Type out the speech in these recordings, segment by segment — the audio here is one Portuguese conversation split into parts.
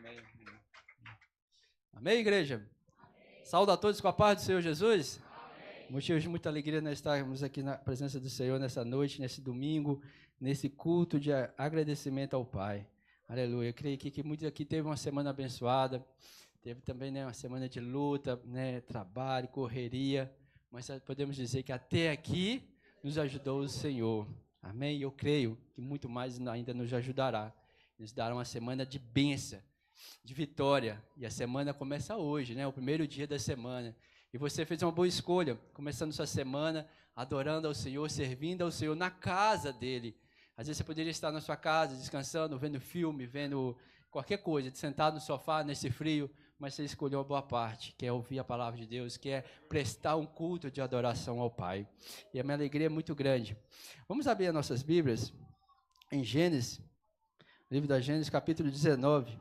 Amém. Amém, igreja? Amém. Saúde a todos com a paz do Senhor Jesus. Amém. Motivo de muita alegria nós estarmos aqui na presença do Senhor nessa noite, nesse domingo, nesse culto de agradecimento ao Pai. Aleluia. Eu creio que muitos aqui teve uma semana abençoada, teve também, né, uma semana de luta, né, trabalho, correria, mas podemos dizer que até aqui nos ajudou o Senhor. Amém? Eu creio que muito mais ainda nos ajudará. Nos dará uma semana de bênção, de vitória. E a semana começa hoje, né? O primeiro dia da semana. E você fez uma boa escolha, começando sua semana, adorando ao Senhor, servindo ao Senhor na casa dEle. Às vezes você poderia estar na sua casa, descansando, vendo filme, vendo qualquer coisa, sentado no sofá, nesse frio, mas você escolheu a boa parte, que é ouvir a palavra de Deus, que é prestar um culto de adoração ao Pai. E a minha alegria é muito grande. Vamos abrir as nossas Bíblias em Gênesis, livro da Gênesis, capítulo 19.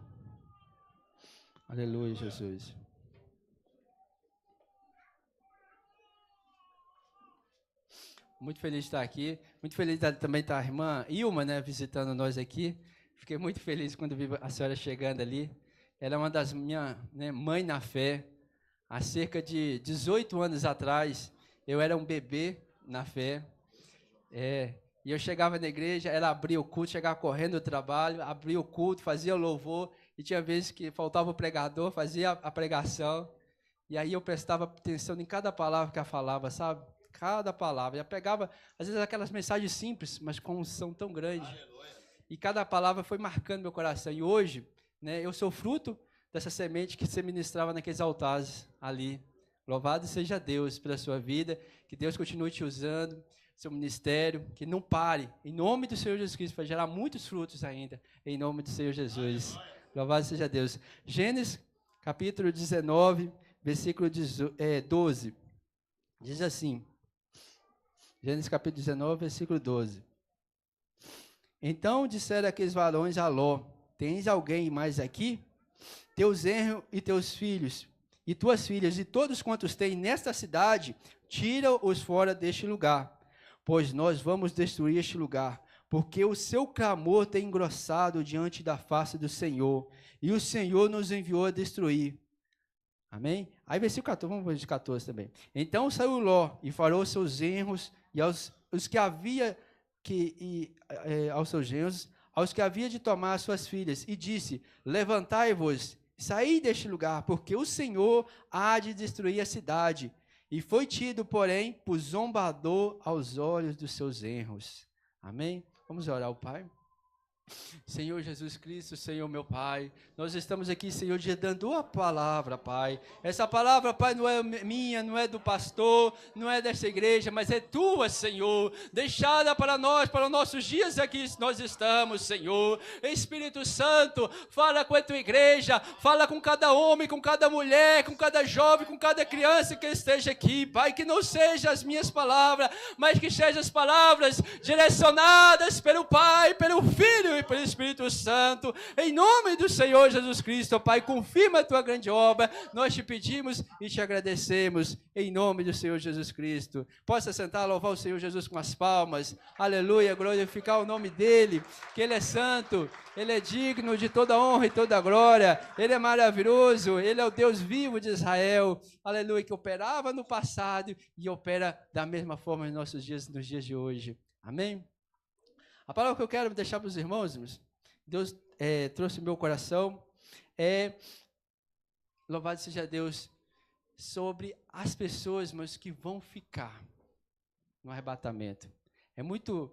Aleluia, Jesus. Muito feliz de estar aqui. Muito feliz de também estar a irmã Ilma, né, visitando nós aqui. Fiquei muito feliz quando vi a senhora chegando ali. Ela é uma das minhas, né, mãe na fé. Há cerca de 18 anos atrás, eu era um bebê na fé. E eu chegava na igreja, ela abria o culto, chegava correndo do trabalho, abria o culto, fazia o louvor, e tinha vezes que faltava o pregador, fazia a pregação, e aí eu prestava atenção em cada palavra que ela falava, sabe? Cada palavra. Eu pegava, às vezes, aquelas mensagens simples, mas com unção tão grande. Aleluia. E cada palavra foi marcando meu coração. E hoje, né, eu sou fruto dessa semente que você ministrava naqueles altares ali. Louvado seja Deus pela sua vida, que Deus continue te usando, seu ministério, que não pare, em nome do Senhor Jesus Cristo, para gerar muitos frutos ainda, em nome do Senhor Jesus. Aleluia. Louvado seja Deus. Gênesis, capítulo 19, versículo 12, diz assim, Gênesis capítulo 19, versículo 12. Então disseram aqueles varões a Ló: tens alguém mais aqui? Teus genros e teus filhos, e tuas filhas, e todos quantos têm nesta cidade, tira-os fora deste lugar, pois nós vamos destruir este lugar, porque o seu clamor tem engrossado diante da face do Senhor, e o Senhor nos enviou a destruir. Amém? Aí versículo 14, vamos ver de 14 também. Então saiu Ló e falou seus genros e aos que havia aos seus genros, aos que havia de tomar as suas filhas, e disse: levantai-vos, saí deste lugar, porque o Senhor há de destruir a cidade. E foi tido, porém, por zombador aos olhos dos seus genros. Amém? Vamos orar ao Pai. Senhor Jesus Cristo, Senhor meu Pai, nós estamos aqui, Senhor, dando a palavra, Pai. Essa palavra, Pai, não é minha, não é do pastor, não é dessa igreja, mas é tua, Senhor, deixada para nós, para os nossos dias aqui nós estamos, Senhor. Espírito Santo, fala com a tua igreja, fala com cada homem, com cada mulher, com cada jovem, com cada criança que esteja aqui, Pai, que não sejam as minhas palavras, mas que sejam as palavras direcionadas pelo Pai, pelo Filho e pelo Espírito Santo, em nome do Senhor Jesus Cristo, Pai, confirma a tua grande obra, nós te pedimos e te agradecemos, em nome do Senhor Jesus Cristo. Possa sentar, louvar o Senhor Jesus com as palmas, aleluia, glorificar o nome dEle, que Ele é santo, Ele é digno de toda honra e toda glória, Ele é maravilhoso, Ele é o Deus vivo de Israel, aleluia, que operava no passado e opera da mesma forma nos nossos dias, nos dias de hoje. Amém? A palavra que eu quero deixar para os irmãos, Deus trouxe no meu coração, louvado seja Deus, sobre as pessoas, mas que vão ficar no arrebatamento. É muito,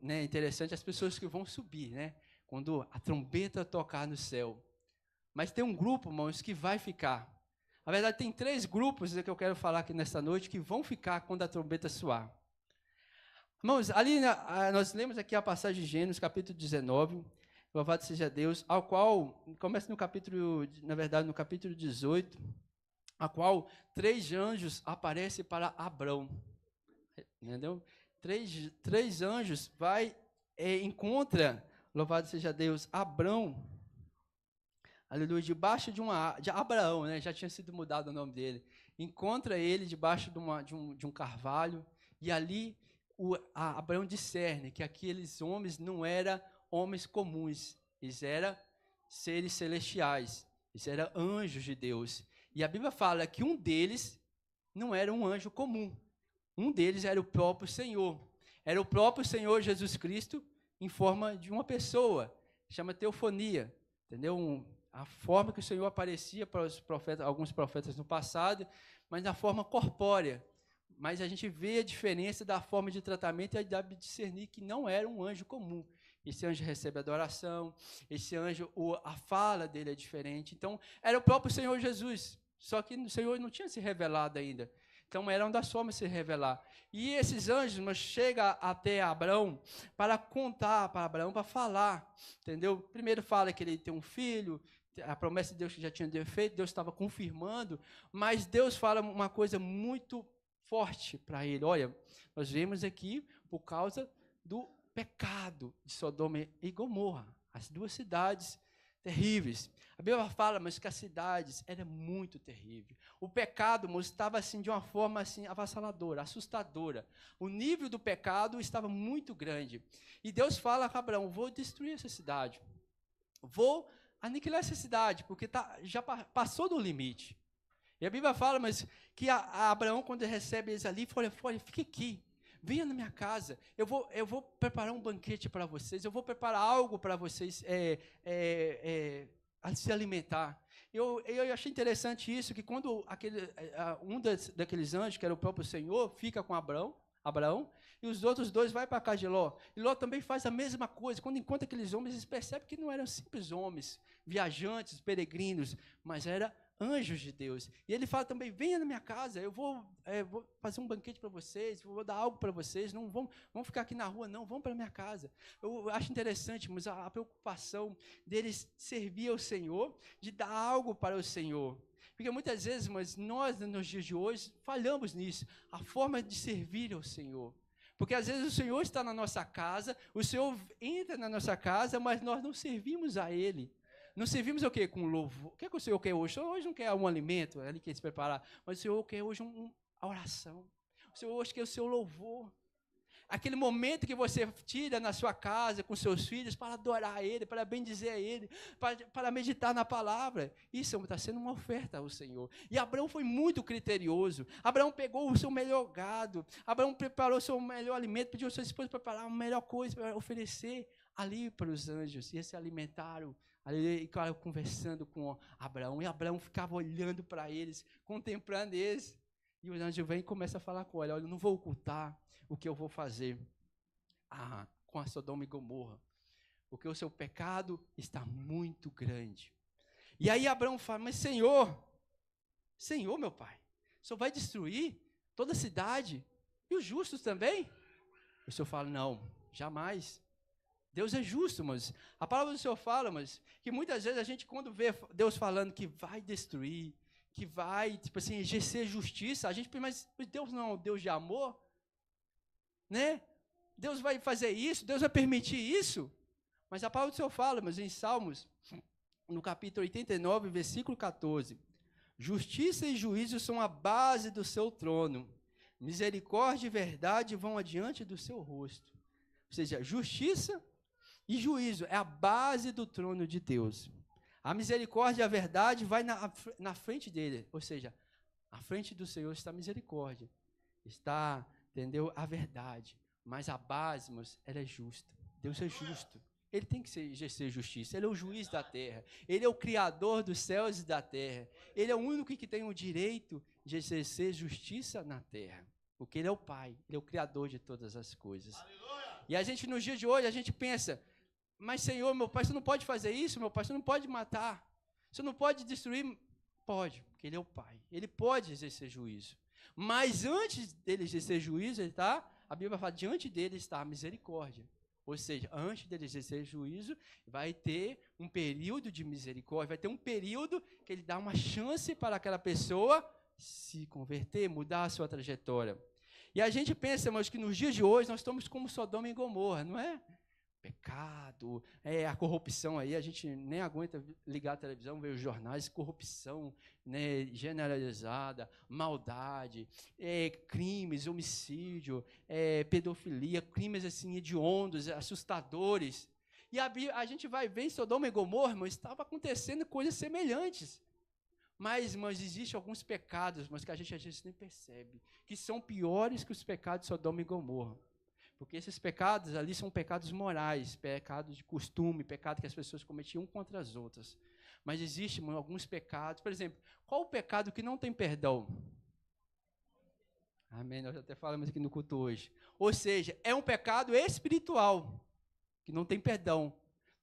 né, interessante as pessoas que vão subir, né, quando a trombeta tocar no céu. Mas tem um grupo, irmãos, que vai ficar. Na verdade, tem 3 grupos que eu quero falar aqui nesta noite que vão ficar quando a trombeta soar. Irmãos, ali nós lemos aqui a passagem de Gênesis, capítulo 19, louvado seja Deus, ao qual, começa no capítulo, na verdade, no capítulo 18, a qual 3 anjos aparecem para Abrão, entendeu? 3 anjos encontra, louvado seja Deus, Abrão, aleluia, debaixo de Abraão, né, já tinha sido mudado o nome dele, encontra ele debaixo de um carvalho, e ali Abraão discerne que aqueles homens não eram homens comuns, eles eram seres celestiais. Isso eram anjos de Deus. E a Bíblia fala que um deles não era um anjo comum. Um deles era o próprio Senhor. Era o próprio Senhor Jesus Cristo em forma de uma pessoa. Chama teofania. Entendeu? A forma que o Senhor aparecia para os profetas, alguns profetas no passado, mas na forma corpórea. Mas a gente vê a diferença da forma de tratamento e dá para discernir que não era um anjo comum. Esse anjo recebe adoração, esse anjo, a fala dele é diferente. Então, era o próprio Senhor Jesus, só que o Senhor não tinha se revelado ainda. Então, era uma das formas de se revelar. E esses anjos chegam até Abraão para contar para Abraão, para falar, entendeu? Primeiro fala que ele tem um filho, a promessa de Deus que já tinha feito, Deus estava confirmando, mas Deus fala uma coisa muito forte para ele. Olha, nós vemos aqui por causa do pecado de Sodoma e Gomorra, as duas cidades terríveis. A Bíblia fala, mas que as cidades eram muito terríveis. O pecado, estava assim de uma forma assim avassaladora, assustadora. O nível do pecado estava muito grande. E Deus fala a Abraão: vou destruir essa cidade. Vou aniquilar essa cidade, porque já passou do limite. E a Bíblia fala, mas que Abraão, quando recebe eles ali, fala: fique aqui. Venha na minha casa, eu vou preparar um banquete para vocês, eu vou preparar algo para vocês se alimentar. Eu achei interessante isso, que quando daqueles anjos, que era o próprio Senhor, fica com Abraão, e os outros dois vão para a casa de Ló. E Ló também faz a mesma coisa. Quando encontra aqueles homens, eles percebem que não eram simples homens, viajantes, peregrinos, mas eram anjos de Deus. E ele fala também: venha na minha casa, eu vou fazer um banquete para vocês, vou dar algo para vocês, não vão ficar aqui na rua, não, vão para a minha casa. Eu acho interessante, mas a preocupação deles servir ao Senhor, de dar algo para o Senhor. Porque muitas vezes, mas nós, nos dias de hoje, falhamos nisso, a forma de servir ao Senhor. Porque às vezes o Senhor está na nossa casa, o Senhor entra na nossa casa, mas nós não servimos a Ele. Não servimos o quê? Com louvor. O que o Senhor quer hoje? O Senhor hoje não quer um alimento, Ele quer se preparar, mas o Senhor quer hoje a oração. O Senhor hoje quer o seu louvor. Aquele momento que você tira na sua casa com seus filhos para adorar a Ele, para bendizer a Ele, para meditar na palavra. Isso está sendo uma oferta ao Senhor. E Abraão foi muito criterioso. Abraão pegou o seu melhor gado. Abraão preparou o seu melhor alimento, pediu ao seu esposo preparar a melhor coisa para oferecer ali para os anjos. E eles se alimentaram. Ali, conversando com Abraão. E Abraão ficava olhando para eles, contemplando eles. E o anjo vem e começa a falar com ele: olha, eu não vou ocultar o que eu vou fazer com a Sodoma e Gomorra, porque o seu pecado está muito grande. E aí Abraão fala: mas Senhor, meu pai, o Senhor vai destruir toda a cidade e os justos também? O Senhor fala: não, jamais. Deus é justo, mas a palavra do Senhor fala, mas que muitas vezes a gente, quando vê Deus falando que vai destruir, que vai, tipo assim, exercer justiça, a gente pensa: mas Deus não é um Deus de amor? Né? Deus vai fazer isso? Deus vai permitir isso? Mas a palavra do Senhor fala, mas em Salmos, no capítulo 89, versículo 14: justiça e juízo são a base do seu trono, misericórdia e verdade vão adiante do seu rosto. Ou seja, justiça e juízo é a base do trono de Deus. A misericórdia e a verdade vai na frente dele, ou seja, à frente do Senhor está a misericórdia, está, entendeu, a verdade, mas a base, ela é justa. Deus é justo, Ele tem que exercer justiça, Ele é o juiz da terra, Ele é o criador dos céus e da terra, Ele é o único que tem o direito de exercer justiça na terra, porque Ele é o Pai, Ele é o criador de todas as coisas. Aleluia! E a gente, nos dias de hoje, a gente pensa: mas Senhor, meu Pai, você não pode fazer isso, meu Pai, você não pode matar, você não pode destruir. Pode, porque Ele é o Pai, Ele pode exercer juízo. Mas antes dele exercer juízo, a Bíblia fala: diante dele está a misericórdia. Ou seja, antes dele exercer juízo, vai ter um período de misericórdia, vai ter um período que ele dá uma chance para aquela pessoa se converter, mudar a sua trajetória. E a gente pensa, mas que nos dias de hoje nós estamos como Sodoma e Gomorra, não é? Pecado, a corrupção aí, a gente nem aguenta ligar a televisão, ver os jornais, corrupção, né, generalizada, maldade, crimes, homicídio, pedofilia, crimes assim hediondos, assustadores. E a gente vai ver em Sodoma e Gomorra, irmãos, estava acontecendo coisas semelhantes. Mas, irmãos, existem alguns pecados, mas que a gente às vezes nem percebe, que são piores que os pecados de Sodoma e Gomorra. Porque esses pecados ali são pecados morais, pecados de costume, pecado que as pessoas cometiam contra as outras. Mas existem alguns pecados, por exemplo, qual o pecado que não tem perdão? Amém, nós até falamos aqui no culto hoje. Ou seja, é um pecado espiritual, que não tem perdão.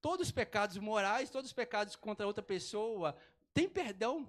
Todos os pecados morais, todos os pecados contra outra pessoa, tem perdão.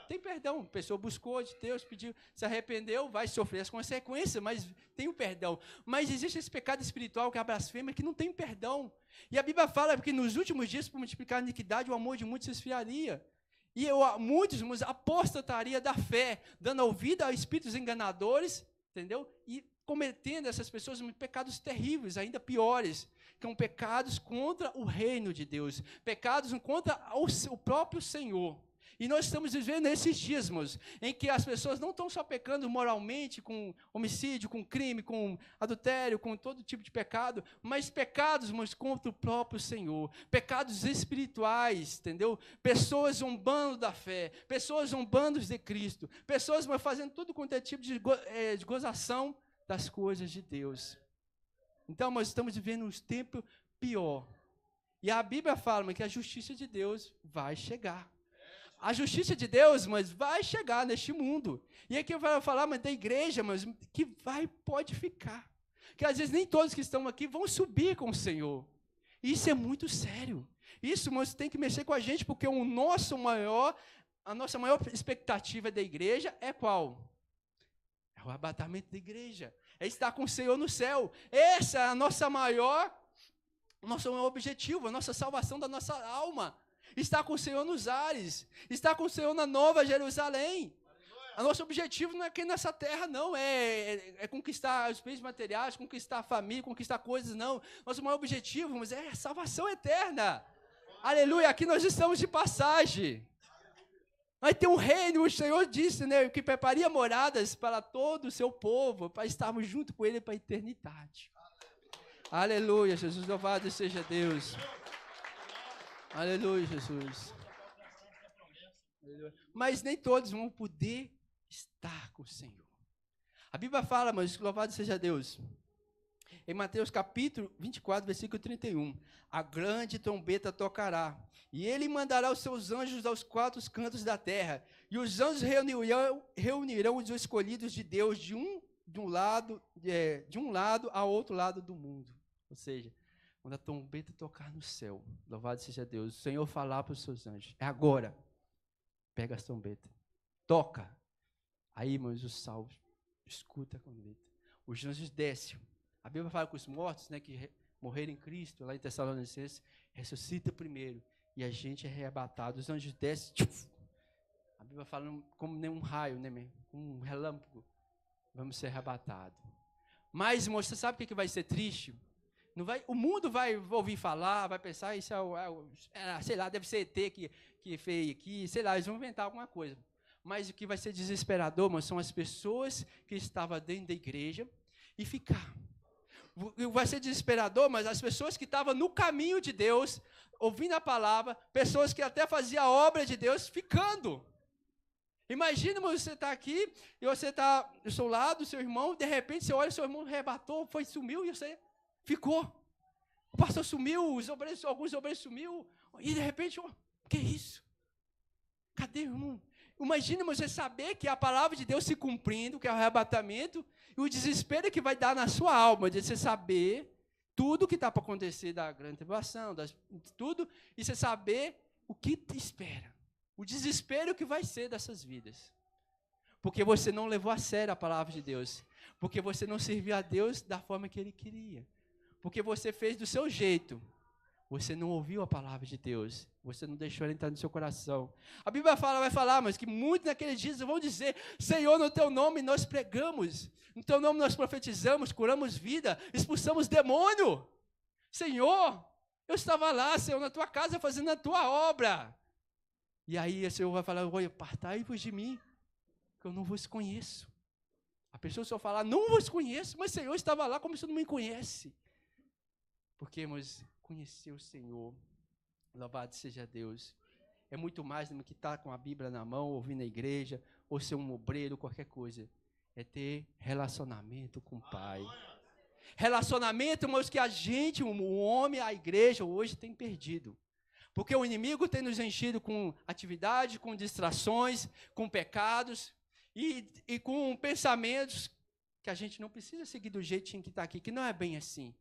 Tem perdão, a pessoa buscou de Deus, pediu, se arrependeu, vai sofrer as consequências, mas tem o perdão. Mas existe esse pecado espiritual, que é a blasfêmia, que não tem perdão. E a Bíblia fala que nos últimos dias, por multiplicar a iniquidade, o amor de muitos se esfriaria. E muitos apostatariam da fé, dando ouvido a espíritos enganadores, entendeu? E cometendo essas pessoas pecados terríveis, ainda piores, que são pecados contra o reino de Deus, pecados contra o próprio Senhor. E nós estamos vivendo esses dias, irmãos, em que as pessoas não estão só pecando moralmente, com homicídio, com crime, com adultério, com todo tipo de pecado, mas pecados, irmãos, contra o próprio Senhor, pecados espirituais, entendeu? Pessoas zombando da fé, pessoas zombando de Cristo, pessoas fazendo tudo quanto é tipo de gozação das coisas de Deus. Então, nós estamos vivendo um tempo pior. E a Bíblia fala que a justiça de Deus vai chegar. A justiça de Deus, mas vai chegar neste mundo. E aqui eu vou falar, mas da igreja, mas que pode ficar. Que às vezes nem todos que estão aqui vão subir com o Senhor. Isso é muito sério. Isso, mas tem que mexer com a gente, porque a nossa maior expectativa da igreja é qual? É o arrebatamento da igreja. É estar com o Senhor no céu. Esse é o nosso maior objetivo, a nossa salvação da nossa alma. Está com o Senhor nos ares, está com o Senhor na Nova Jerusalém. O nosso objetivo não é aqui nessa terra, não, é conquistar os bens materiais, conquistar a família, conquistar coisas, não. Nosso maior objetivo, mas é a salvação eterna. Aleluia, aqui nós estamos de passagem. Vai ter um reino, o Senhor disse, né, que prepararia moradas para todo o seu povo, para estarmos junto com Ele para a eternidade. Aleluia, Jesus, louvado seja Deus. Aleluia, Jesus. Mas nem todos vão poder estar com o Senhor. A Bíblia fala, mas louvado seja Deus. Em Mateus capítulo 24, versículo 31. A grande trombeta tocará, e ele mandará os seus anjos aos quatro cantos da terra, e os anjos reunirão os escolhidos de Deus de um lado ao outro lado do mundo. Ou seja, quando a trombeta tocar no céu, louvado seja Deus, o Senhor falar para os seus anjos, é agora, pega a trombeta, toca. Aí, irmãos, os salvos, escuta a trombeta. Os anjos descem. A Bíblia fala que os mortos, né, que morreram em Cristo, lá em Tessalonicenses, ressuscita primeiro, e a gente é arrebatado. Os anjos descem, a Bíblia fala como nem um raio, né, um relâmpago, vamos ser arrebatados. Mas, irmãos, você sabe o que vai ser triste? O mundo vai ouvir falar, vai pensar, isso sei lá, deve ser ET que fez aqui, sei lá, eles vão inventar alguma coisa. Mas o que vai ser desesperador, mas são as pessoas que estavam dentro da igreja e ficar. Vai ser desesperador, mas as pessoas que estavam no caminho de Deus, ouvindo a palavra, pessoas que até faziam a obra de Deus, ficando. Imagina você estar aqui, e você está do seu lado, seu irmão, de repente você olha, seu irmão arrebatou, sumiu, e você ficou. O pastor sumiu, alguns obreiros sumiu, e de repente, que é isso? Cadê o irmão? Imagina você saber que a palavra de Deus se cumprindo, que é o arrebatamento, e o desespero que vai dar na sua alma, de você saber tudo o que está para acontecer da grande tribulação, tudo, e você saber o que te espera. O desespero que vai ser dessas vidas. Porque você não levou a sério a palavra de Deus. Porque você não serviu a Deus da forma que Ele queria. Porque você fez do seu jeito. Você não ouviu a palavra de Deus. Você não deixou ela entrar no seu coração. A Bíblia vai falar, mas que muitos naqueles dias vão dizer, Senhor, no Teu nome nós pregamos. No Teu nome nós profetizamos, curamos vida, expulsamos demônio. Senhor, eu estava lá, Senhor, na Tua casa fazendo a Tua obra. E aí o Senhor vai falar, olha, apartai-vos de mim, que eu não vos conheço. A pessoa só fala, não vos conheço, mas Senhor estava lá como você não me conhece. Porque, irmãos, conhecer o Senhor. Louvado seja Deus. É muito mais do que estar com a Bíblia na mão, ouvindo a igreja, ou ser um obreiro, qualquer coisa. É ter relacionamento com o Pai. Relacionamento, irmãos, que a gente, o homem, a igreja, hoje tem perdido. Porque o inimigo tem nos enchido com atividade, com distrações, com pecados e com pensamentos que a gente não precisa seguir do jeitinho que está aqui, que não é bem assim,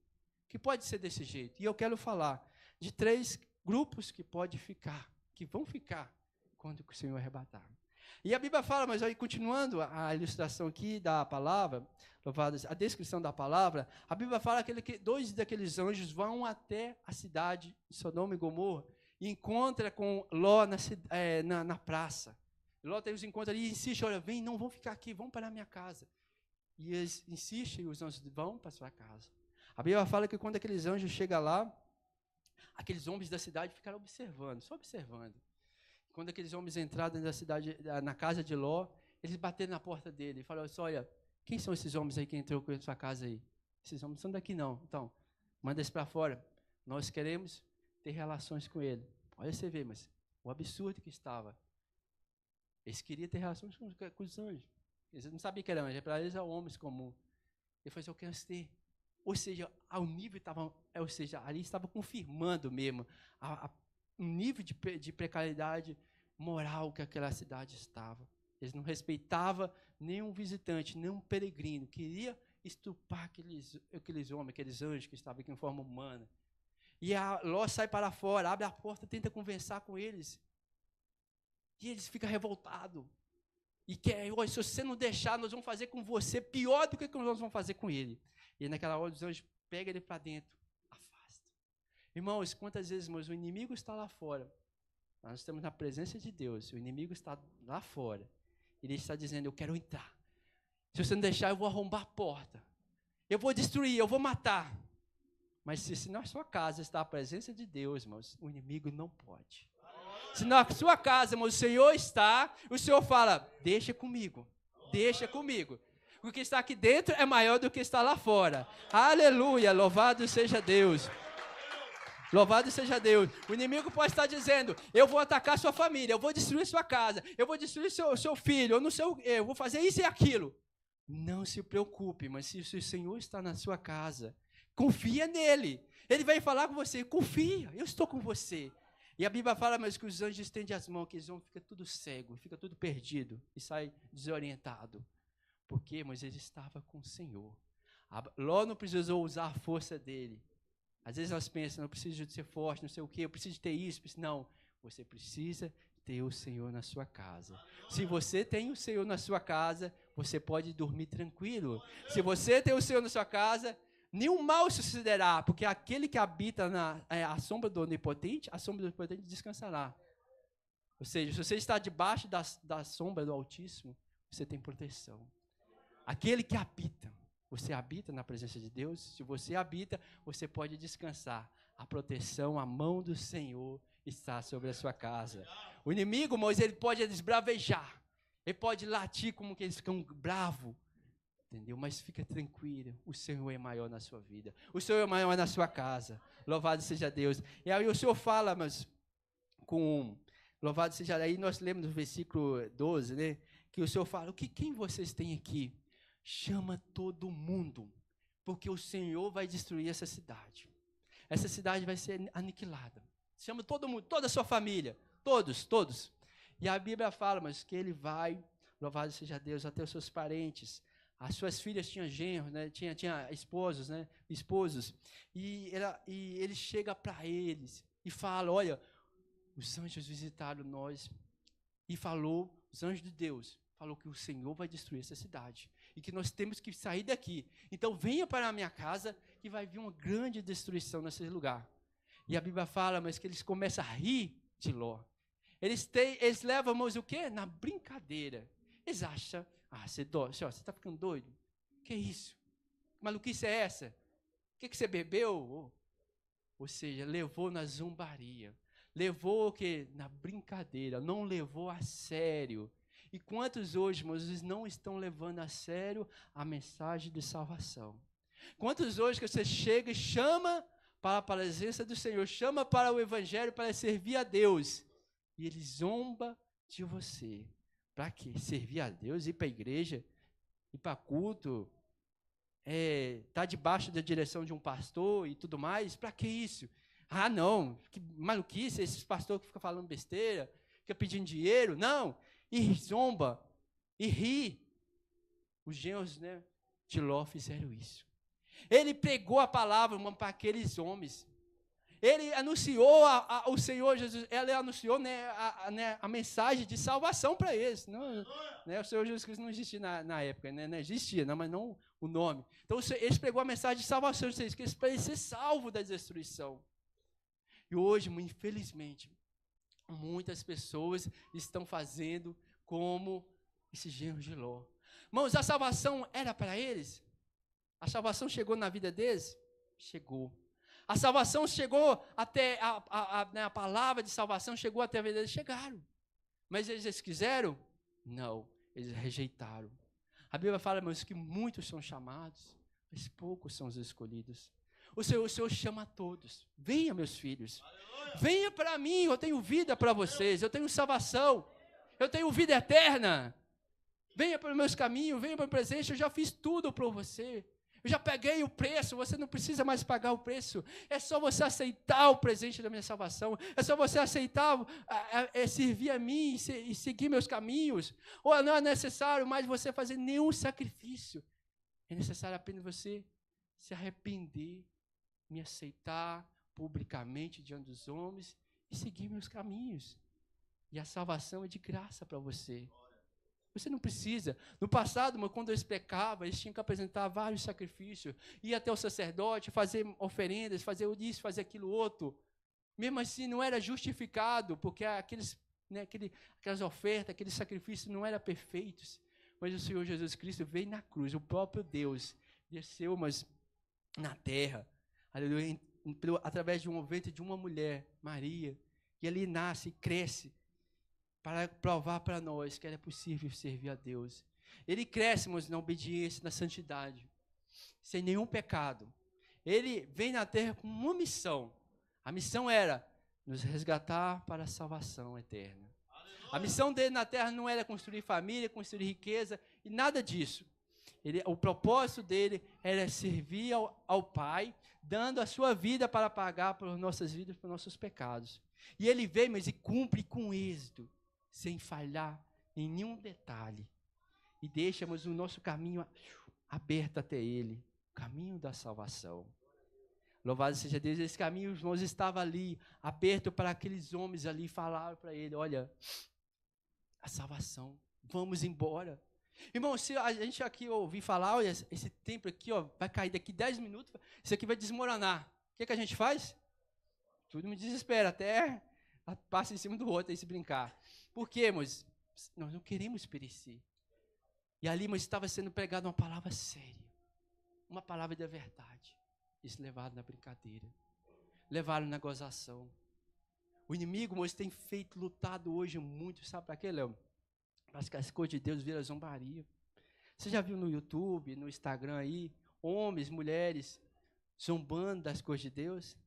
que pode ser desse jeito. E eu quero falar de 3 grupos que podem ficar, que vão ficar quando o Senhor arrebatar. E a Bíblia fala, mas aí continuando a ilustração aqui da palavra, a descrição da palavra, a Bíblia fala que 2 daqueles anjos vão até a cidade de Sodoma e Gomorra e encontra com Ló na praça. Ló tem os encontros ali e insiste, olha, vem, não vão ficar aqui, vão para a minha casa. E eles insistem e os anjos vão para a sua casa. A Bíblia fala que quando aqueles anjos chegam lá, aqueles homens da cidade ficaram observando, só observando. Quando aqueles homens entraram na cidade, na casa de Ló, eles bateram na porta dele e falaram assim, olha, quem são esses homens aí que entrou com a sua casa aí? Esses homens não são daqui não, então, manda eles para fora. Nós queremos ter relações com ele. Olha você vê, mas o absurdo que estava. Eles queriam ter relações com os anjos. Eles não sabiam que era anjo, para eles eram homens comuns. Ele falou assim, eu quero ter. Ou seja, ao nível estava, ali estava confirmando mesmo um nível de precariedade moral que aquela cidade estava. Eles não respeitavam nenhum visitante, nenhum peregrino. Queria estuprar aqueles homens, aqueles anjos que estavam aqui em forma humana. E a Ló sai para fora, abre a porta, tenta conversar com eles. E eles ficam revoltados. E quer, se você não deixar, nós vamos fazer com você pior do que nós vamos fazer com ele. E naquela hora os anjos pegam ele para dentro, afasta. Irmãos, quantas vezes, irmãos, o inimigo está lá fora. Nós estamos na presença de Deus, o inimigo está lá fora. Ele está dizendo, eu quero entrar. Se você não deixar, eu vou arrombar a porta. Eu vou destruir, eu vou matar. Mas se na sua casa está a presença de Deus, irmãos, o inimigo não pode. Se na sua casa, irmãos, o Senhor está, o Senhor fala, deixa comigo, deixa comigo. O que está aqui dentro é maior do que está lá fora. Aleluia, louvado seja Deus. Louvado seja Deus. O inimigo pode estar dizendo, eu vou atacar sua família, eu vou destruir sua casa, eu vou destruir seu filho, eu vou fazer isso e aquilo. Não se preocupe, mas se o Senhor está na sua casa, confia nele. Ele vai falar com você, confia, eu estou com você. E a Bíblia fala, mas que os anjos estendem as mãos, que eles vão ficar tudo cego, fica tudo perdido e sai desorientado. Porque Moisés estava com o Senhor. Ló não precisou usar a força dele. Às vezes nós pensamos, não preciso de ser forte, não sei o quê, eu preciso ter isso. Não, você precisa ter o Senhor na sua casa. Se você tem o Senhor na sua casa, você pode dormir tranquilo. Se você tem o Senhor na sua casa, nenhum mal sucederá, porque aquele que habita a sombra do Onipotente, a sombra do Onipotente descansará. Ou seja, se você está debaixo da sombra do Altíssimo, você tem proteção. Aquele que habita, você habita na presença de Deus, se você habita, você pode descansar. A proteção, a mão do Senhor está sobre a sua casa. O inimigo, Moisés, ele pode esbravejar, ele pode latir como que eles ficam bravos. Entendeu? Mas fica tranquilo, o Senhor é maior na sua vida, o Senhor é maior na sua casa, louvado seja Deus. E aí o Senhor fala, mas louvado seja, aí nós lemos no versículo 12, né, que o Senhor fala, quem vocês têm aqui? Chama todo mundo, porque o Senhor vai destruir essa cidade vai ser aniquilada. Chama todo mundo, toda a sua família, todos. E a Bíblia fala, mas que ele vai, louvado seja Deus, até os seus parentes. As suas filhas tinham genros, né? tinha esposos, né? E ele chega para eles e fala, olha, os anjos visitaram nós e falou, os anjos de Deus, falou que o Senhor vai destruir essa cidade e que nós temos que sair daqui. Então venha para a minha casa que vai vir uma grande destruição nesse lugar. E a Bíblia fala, mas que eles começam a rir de Ló. Eles levam, mas o quê? Na brincadeira. Eles acham, você está ficando doido? Que isso? Que maluquice é essa? O que você bebeu? Ou seja, levou na zombaria. Levou o quê? Na brincadeira. Não levou a sério. E quantos hoje, irmãos, não estão levando a sério a mensagem de salvação? Quantos hoje que você chega e chama para a presença do Senhor, chama para o evangelho, para servir a Deus, e ele zomba de você. Para quê? Servir a Deus, ir para a igreja, ir para culto, tá debaixo da direção de um pastor e tudo mais, para que isso? Ah, não, que maluquice, esses pastores que ficam falando besteira, ficam pedindo dinheiro, não, e zomba, e ri. Os genros, né, de Ló fizeram isso. Ele pregou a palavra para aqueles homens. Ele anunciou o Senhor Jesus, ele anunciou, né, a mensagem de salvação para eles. Não, né, o Senhor Jesus Cristo não existia na época, né, não existia, não, mas não o nome. Então, eles pregou a mensagem de salvação, que eles para ser salvo da destruição. E hoje, infelizmente, muitas pessoas estão fazendo como esse genro de Ló. Irmãos, a salvação era para eles? A salvação chegou na vida deles? Chegou. A salvação chegou até, a palavra de salvação chegou até a vida deles? Chegaram. Mas eles quiseram? Não, eles rejeitaram. A Bíblia fala, irmãos, que muitos são chamados, mas poucos são os escolhidos. O Senhor chama a todos. Venha, meus filhos. Aleluia. Venha para mim, eu tenho vida para vocês, eu tenho salvação, eu tenho vida eterna. Venha para os meus caminhos, venha para o presente, eu já fiz tudo para você. Eu já peguei o preço, você não precisa mais pagar o preço. É só você aceitar o presente da minha salvação. É só você aceitar, servir a mim e seguir meus caminhos. Ou não é necessário mais você fazer nenhum sacrifício. É necessário apenas você se arrepender, me aceitar publicamente diante dos homens e seguir meus caminhos. E a salvação é de graça para você. Você não precisa. No passado, quando eles pecavam, eles tinham que apresentar vários sacrifícios, ir até o sacerdote, fazer oferendas, fazer isso, fazer aquilo outro. Mesmo assim, não era justificado, porque aquelas ofertas, aqueles sacrifícios não eram perfeitos. Mas o Senhor Jesus Cristo veio na cruz, o próprio Deus, desceu, mas na terra, aleluia, através de um ventre de uma mulher, Maria, e ali nasce e cresce, para provar para nós que era possível servir a Deus. Ele cresce, na obediência, na santidade, sem nenhum pecado. Ele vem na terra com uma missão. A missão era nos resgatar para a salvação eterna. Aleluia. A missão dele na terra não era construir família, construir riqueza, e nada disso. O propósito dele era servir ao Pai, dando a sua vida para pagar pelas nossas vidas, pelos nossos pecados. E ele veio, mas e cumpre com êxito, sem falhar em nenhum detalhe. E deixamos o nosso caminho aberto até ele, o caminho da salvação. Louvado seja Deus, esse caminho, irmãos, estava ali, aberto para aqueles homens ali, falaram para ele, olha, a salvação, vamos embora. Irmão, se a gente aqui ouvir falar, olha, esse templo aqui, vai cair daqui 10 minutos, isso aqui vai desmoronar. O que a gente faz? Tudo me desespera, até passa em cima do outro, aí se brincar. Por quê, irmãos? Nós não queremos perecer. E ali, irmãos, estava sendo pregada uma palavra séria, uma palavra da verdade. Eles levaram na brincadeira, levaram na gozação. O inimigo, irmãos, tem lutado hoje muito, sabe para quê, Léo? Para que as coisas de Deus viram zombaria. Você já viu no YouTube, no Instagram aí, homens, mulheres, zombando das coisas de Deus?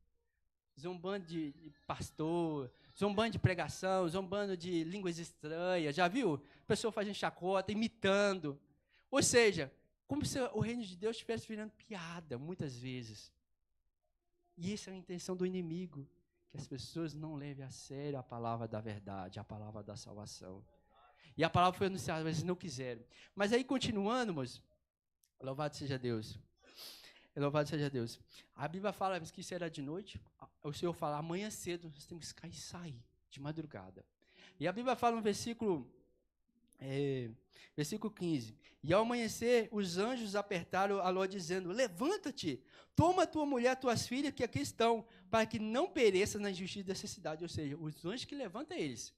Zombando de pastor, zombando de pregação, zombando de línguas estranhas. Já viu? A pessoa fazendo chacota, imitando. Ou seja, como se o reino de Deus estivesse virando piada, muitas vezes. E essa é a intenção do inimigo, que as pessoas não levem a sério a palavra da verdade, a palavra da salvação. E a palavra foi anunciada, mas eles não quiseram. Mas aí, continuando, irmãos, louvado seja Deus. Louvado seja Deus. A Bíblia fala que isso era de noite. O Senhor fala, amanhã cedo nós temos que sair, de madrugada. E a Bíblia fala no versículo 15. E ao amanhecer, os anjos apertaram a Ló, dizendo, levanta-te, toma tua mulher, tuas filhas, que aqui estão, para que não pereças na injustiça dessa cidade. Ou seja, os anjos que levantam eles.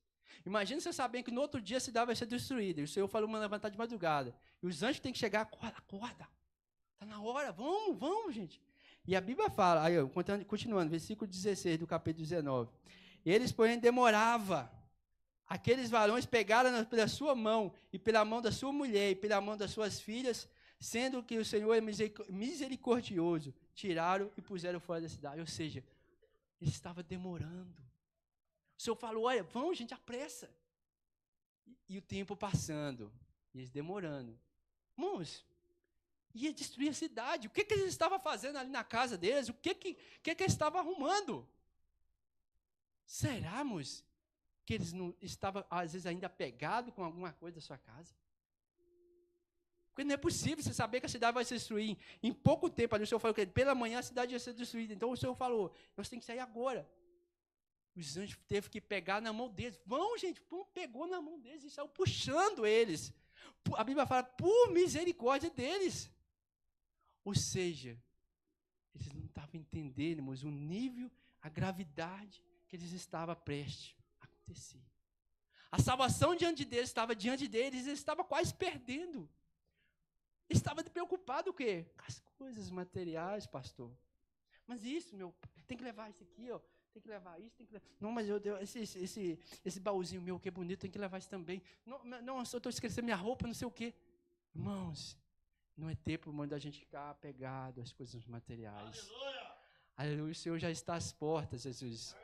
Imagina você sabendo que no outro dia a cidade vai ser destruída. E o Senhor falou, manda levantar de madrugada. E os anjos têm que chegar, acorda. Está na hora, vamos, gente. E a Bíblia fala, aí, continuando, versículo 16 do capítulo 19. Eles, porém, demorava. Aqueles varões pegaram pela sua mão, e pela mão da sua mulher, e pela mão das suas filhas, sendo que o Senhor é misericordioso, tiraram e puseram fora da cidade. Ou seja, ele estava demorando. O Senhor falou, olha, vamos, gente, apressa. E o tempo passando, e eles demorando. Irmãos, ia destruir a cidade. O que eles estavam fazendo ali na casa deles? O que eles estavam arrumando? Será, irmãos, que eles não estavam, às vezes, ainda apegados com alguma coisa da sua casa? Porque não é possível você saber que a cidade vai se destruir em pouco tempo. Ali o Senhor falou que pela manhã a cidade ia ser destruída. Então o Senhor falou, nós temos que sair agora. Os anjos teve que pegar na mão deles. Vão, gente, pegou na mão deles e saiu puxando eles. A Bíblia fala, por misericórdia deles. Ou seja, eles não estavam entendendo, irmãos, o nível, a gravidade que eles estavam prestes a acontecer. A salvação diante deles estava diante deles, eles estavam quase perdendo. Estava preocupado o quê? Com as coisas materiais, pastor. Mas isso, tem que levar isso aqui, ó. Tem que levar isso, tem que levar. Não, mas esse baúzinho meu que é bonito, tem que levar isso também. Não, eu estou esquecendo minha roupa, não sei o quê. Irmãos, não é tempo, irmão, da gente ficar apegado às coisas materiais. Aleluia! Aleluia, o Senhor já está às portas, Jesus.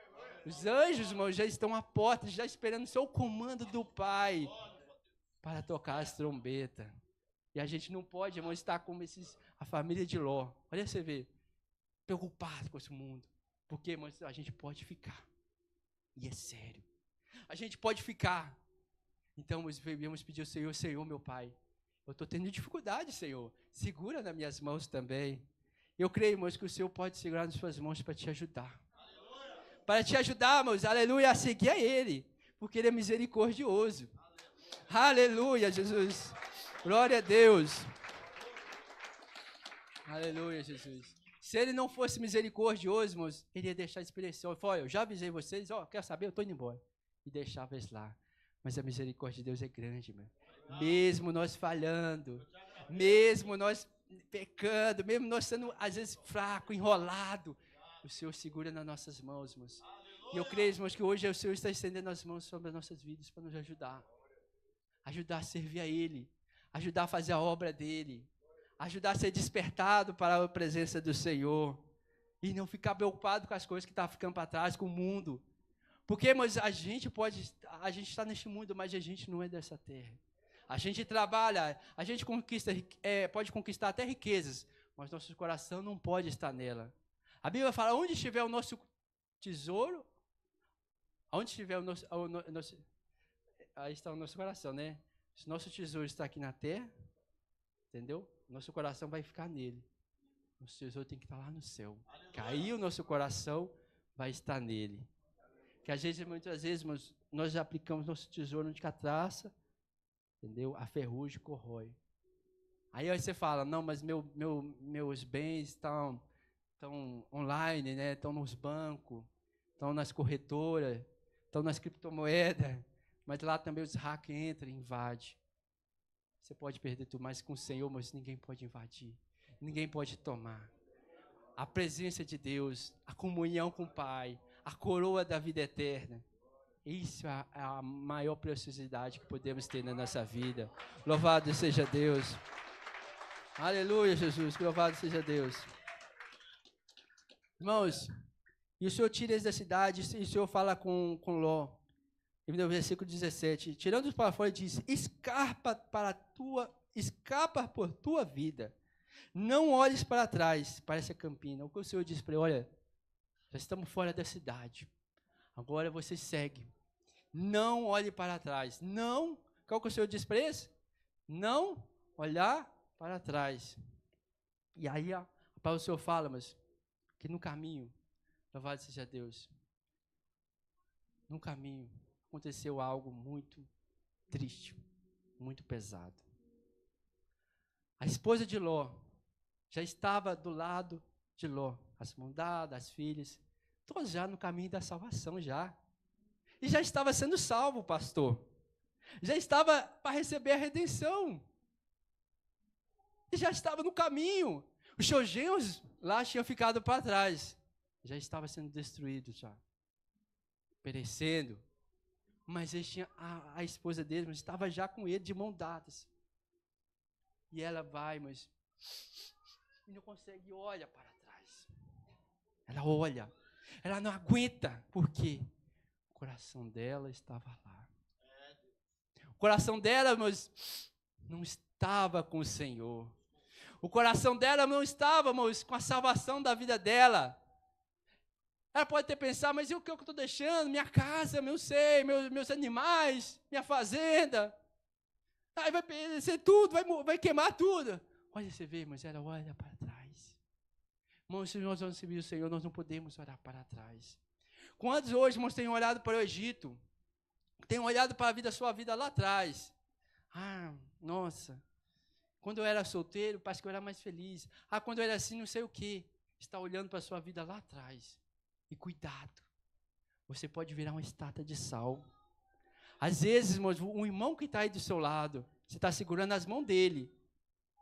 Os anjos, irmãos, já estão à porta, já esperando o seu comando do Pai para tocar as trombetas. E a gente não pode, irmão, estar como a família de Ló. Olha você ver, preocupado com esse mundo. Porque, irmão, a gente pode ficar. E é sério. A gente pode ficar. Então, nós viemos pedir ao Senhor, Senhor, meu Pai, eu estou tendo dificuldade, Senhor. Segura nas minhas mãos também. Eu creio, irmãos, que o Senhor pode segurar nas suas mãos para te ajudar. Aleluia. Para te ajudar, irmãos, aleluia, a seguir a Ele. Porque Ele é misericordioso. Aleluia, Jesus. Glória a Deus. Aleluia, Jesus. Se Ele não fosse misericordioso, irmãos, Ele ia deixar a expressão. Ele falou, eu já avisei vocês, quer saber, eu estou indo embora. E deixava eles lá. Mas a misericórdia de Deus é grande, irmão. Mesmo nós falhando, mesmo nós pecando, mesmo nós sendo, às vezes, fraco, enrolado, o Senhor segura nas nossas mãos, irmãos. E eu creio, irmãos, que hoje o Senhor está estendendo as mãos sobre as nossas vidas para nos ajudar. Ajudar a servir a Ele. Ajudar a fazer a obra dEle. Ajudar a ser despertado para a presença do Senhor. E não ficar preocupado com as coisas que estão ficando para trás, com o mundo. Porque, irmãos, a gente está neste mundo, mas a gente não é dessa terra. A gente trabalha, a gente pode conquistar até riquezas, mas nosso coração não pode estar nela. A Bíblia fala, onde estiver o nosso tesouro, onde estiver o nosso, aí está o nosso coração, né? Se nosso tesouro está aqui na terra, entendeu? Nosso coração vai ficar nele. Nosso tesouro tem que estar lá no céu. Caiu o nosso coração, vai estar nele. Que às vezes, muitas vezes, nós aplicamos nosso tesouro onde que a traça, entendeu? A ferrugem corrói. Aí você fala, não, mas meus bens estão online, né? Estão nos bancos, estão nas corretoras, estão nas criptomoedas, mas lá também os hackers entram e invadem. Você pode perder tudo, mas com o Senhor, mas ninguém pode invadir, ninguém pode tomar. A presença de Deus, a comunhão com o Pai, a coroa da vida eterna. Isso é a maior preciosidade que podemos ter na nossa vida. Louvado seja Deus. Aleluia, Jesus. Louvado seja Deus. Irmãos, e o Senhor tira eles da cidade, e o Senhor fala com Ló. No versículo 17, tirando-os para fora, ele diz, escapa por tua vida. Não olhes para trás, para essa campina. O que o Senhor diz para ele, olha, já estamos fora da cidade. Agora você segue. Não olhe para trás. Não. Qual que o Senhor diz para eles? Não olhar para trás. E aí a palavra do Senhor fala, mas que no caminho, louvado seja Deus, no caminho aconteceu algo muito triste, muito pesado. A esposa de Ló já estava do lado de Ló, as mãos dadas, as filhas, todos já no caminho da salvação já. E já estava sendo salvo, pastor. Já estava para receber a redenção. E já estava no caminho. Os seus genros lá tinham ficado para trás. Já estava sendo destruído já. Perecendo. Mas eles tinham, a esposa deles estava já com ele de mão dadas. E ela vai, mas e não consegue, olha para trás. Ela olha, ela não aguenta. Por quê? O coração dela estava lá. O coração dela, mas não estava com o Senhor. O coração dela não estava, mas com a salvação da vida dela. Ela pode ter pensado, mas e o que eu estou deixando? Minha casa, meus animais, minha fazenda. Aí vai perecer tudo, vai queimar tudo. Olha, você vê, mas ela olha para trás. Irmãos, se nós vamos servir o Senhor, nós não podemos olhar para trás. Quantos hoje, irmãos, têm olhado para o Egito? Têm olhado para a sua vida lá atrás. Ah, nossa, quando eu era solteiro, parece que eu era mais feliz. Ah, quando eu era assim, não sei o quê. Está olhando para a sua vida lá atrás. E cuidado, você pode virar uma estátua de sal. Às vezes, irmãos, um irmão que está aí do seu lado, você está segurando as mãos dele.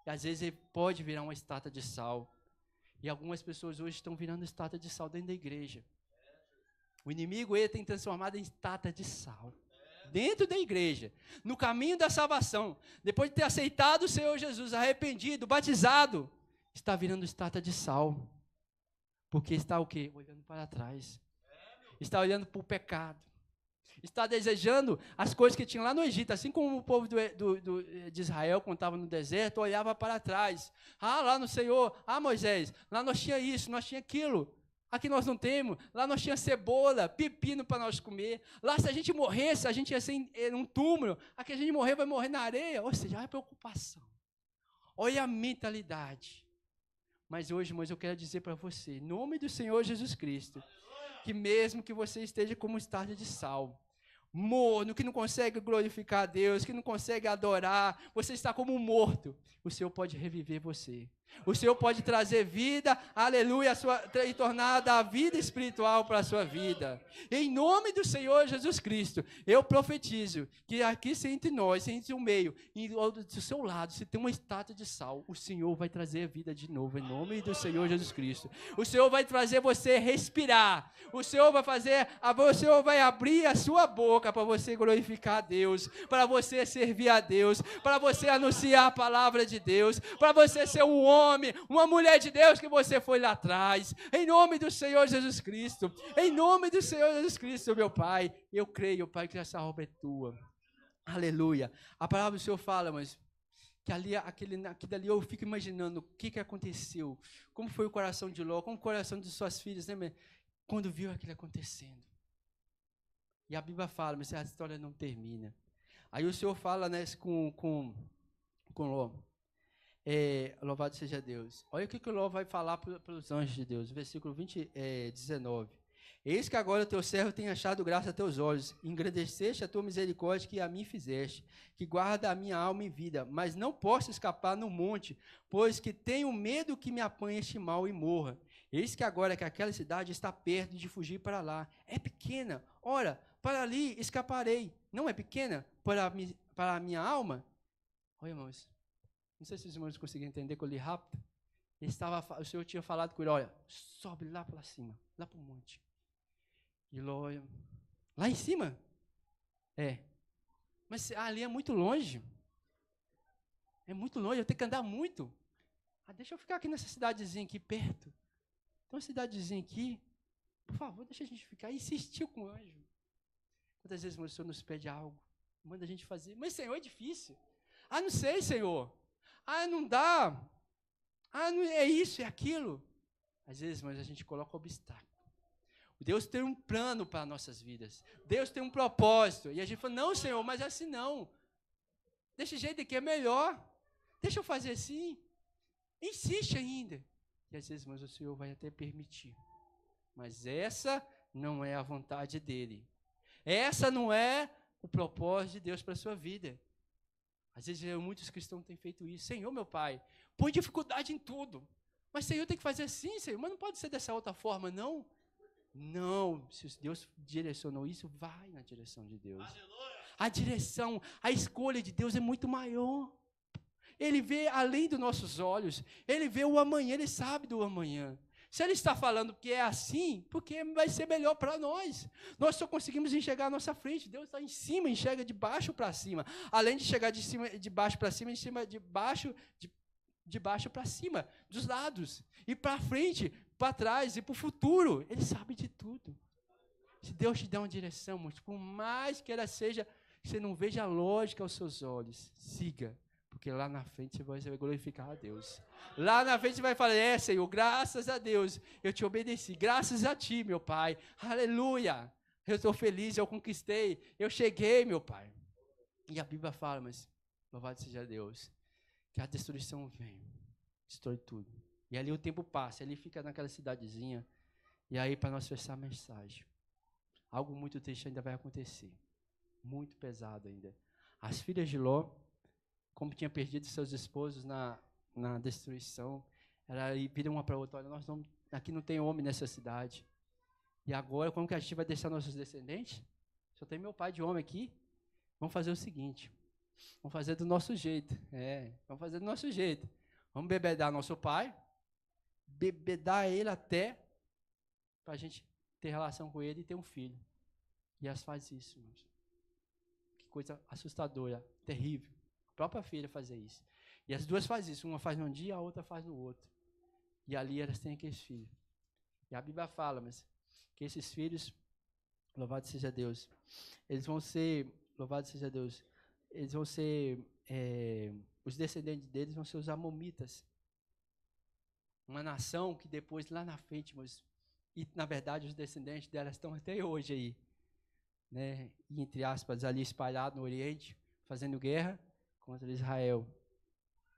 E às vezes ele pode virar uma estátua de sal. E algumas pessoas hoje estão virando estátua de sal dentro da igreja. O inimigo ele tem transformado em estátua de sal. Dentro da igreja, no caminho da salvação, depois de ter aceitado o Senhor Jesus, arrependido, batizado, está virando estátua de sal. Porque está o quê? Olhando para trás. Está olhando para o pecado. Está desejando as coisas que tinha lá no Egito, assim como o povo de Israel, quando estava no deserto, olhava para trás. Ah, lá no Senhor, Moisés, lá nós tinha isso, nós tinha aquilo. Aqui nós não temos, lá nós tinha cebola, pepino para nós comer. Lá se a gente morresse, a gente ia ser em um túmulo. Aqui a gente morrer, vai morrer na areia. Ou seja, olha a preocupação. Olha a mentalidade. Mas hoje, irmãos, eu quero dizer para você, em nome do Senhor Jesus Cristo, que mesmo que você esteja como estátua de sal, morno, que não consegue glorificar a Deus, que não consegue adorar, você está como um morto, o Senhor pode reviver você. O Senhor pode trazer vida, aleluia, e tornar a vida espiritual para a sua vida. Em nome do Senhor Jesus Cristo, eu profetizo que aqui entre nós, entre o meio, e do seu lado, se tem uma estátua de sal, o Senhor vai trazer vida de novo, em nome do Senhor Jesus Cristo. O Senhor vai trazer você respirar. O Senhor vai abrir a sua boca para você glorificar a Deus, para você servir a Deus, para você anunciar a palavra de Deus, para você ser um homem, uma mulher de Deus que você foi lá atrás, em nome do Senhor Jesus Cristo, em nome do Senhor Jesus Cristo, meu Pai, eu creio, Pai, que essa obra é tua, aleluia. A palavra do Senhor fala, mas que aquilo dali eu fico imaginando o que aconteceu, como foi o coração de Ló, como o coração de suas filhas, né, quando viu aquilo acontecendo. E a Bíblia fala, mas a história não termina. Aí o Senhor fala, né, com Ló. Louvado seja Deus. Olha o que o Ló vai falar para os anjos de Deus. Versículo 19. Eis que agora o teu servo tem achado graça a teus olhos. Engrandeceste a tua misericórdia que a mim fizeste, que guarda a minha alma em vida. Mas não posso escapar no monte, pois que tenho medo que me apanhe este mal e morra. Eis que agora que aquela cidade está perto de fugir para lá. É pequena. Ora, para ali escaparei. Não é pequena para a minha alma? Olha, irmãos. Não sei se os irmãos conseguiram entender que eu li rápido. O Senhor tinha falado com ele, olha, sobe lá para cima, lá para o monte. E lá em cima? Mas ali é muito longe. É muito longe, eu tenho que andar muito. Deixa eu ficar aqui nessa cidadezinha aqui perto. Tem uma cidadezinha aqui. Por favor, deixa a gente ficar. E insistiu com o anjo. Quantas vezes o Senhor nos pede algo? Manda a gente fazer. Mas, Senhor, é difícil. Não sei, Senhor. Não dá. Não é isso, é aquilo. Às vezes, mas a gente coloca obstáculo. Deus tem um plano para nossas vidas. Deus tem um propósito. E a gente fala, não, Senhor, mas assim não. Desse jeito aqui é melhor. Deixa eu fazer assim. Insiste ainda. E às vezes, mas o Senhor vai até permitir. Mas essa não é a vontade dEle. Essa não é o propósito de Deus para a sua vida. Às vezes, muitos cristãos têm feito isso. Senhor, meu Pai, põe dificuldade em tudo. Mas, Senhor, tem que fazer assim, Senhor. Mas não pode ser dessa outra forma, não. Não. Se Deus direcionou isso, vai na direção de Deus. Aleluia. A direção, a escolha de Deus é muito maior. Ele vê além dos nossos olhos. Ele vê o amanhã, Ele sabe do amanhã. Se ele está falando que é assim, porque vai ser melhor para nós. Nós só conseguimos enxergar a nossa frente. Deus está em cima, enxerga de baixo para cima. Além de chegar de baixo para cima, de baixo para cima, dos lados. E para frente, para trás e para o futuro. Ele sabe de tudo. Se Deus te dá uma direção, irmãos, por mais que ela seja, que você não veja a lógica aos seus olhos, siga. Porque lá na frente você vai glorificar a Deus. Lá na frente você vai falar, Senhor, graças a Deus, eu te obedeci. Graças a ti, meu Pai. Aleluia. Eu estou feliz, eu conquistei. Eu cheguei, meu Pai. E a Bíblia fala, mas louvado seja Deus, que a destruição vem. Destrói tudo. E ali o tempo passa, ele fica naquela cidadezinha. E aí, para nós fechar a mensagem, algo muito triste ainda vai acontecer. Muito pesado ainda. As filhas de Ló, como tinha perdido seus esposos na destruição, ela vira uma para a outra, olha, aqui não tem homem nessa cidade. E agora, como que a gente vai deixar nossos descendentes? Só tem meu pai de homem aqui. Vamos fazer o seguinte, vamos fazer do nosso jeito. Vamos fazer do nosso jeito. Vamos bebedar nosso pai, bebedar ele até para a gente ter relação com ele e ter um filho. E elas fazem isso, irmãos. Que coisa assustadora, terrível. A própria filha fazer isso. E as duas fazem isso. Uma faz num dia, a outra faz no outro. E ali elas têm aqueles filhos. E a Bíblia fala, mas que esses filhos, louvado seja Deus, eles vão ser, louvado seja Deus, eles vão ser, os descendentes deles vão ser os amonitas. Uma nação que depois, lá na frente, mas, e na verdade os descendentes delas estão até hoje aí, né? E, entre aspas, ali espalhados no Oriente, fazendo guerra contra Israel.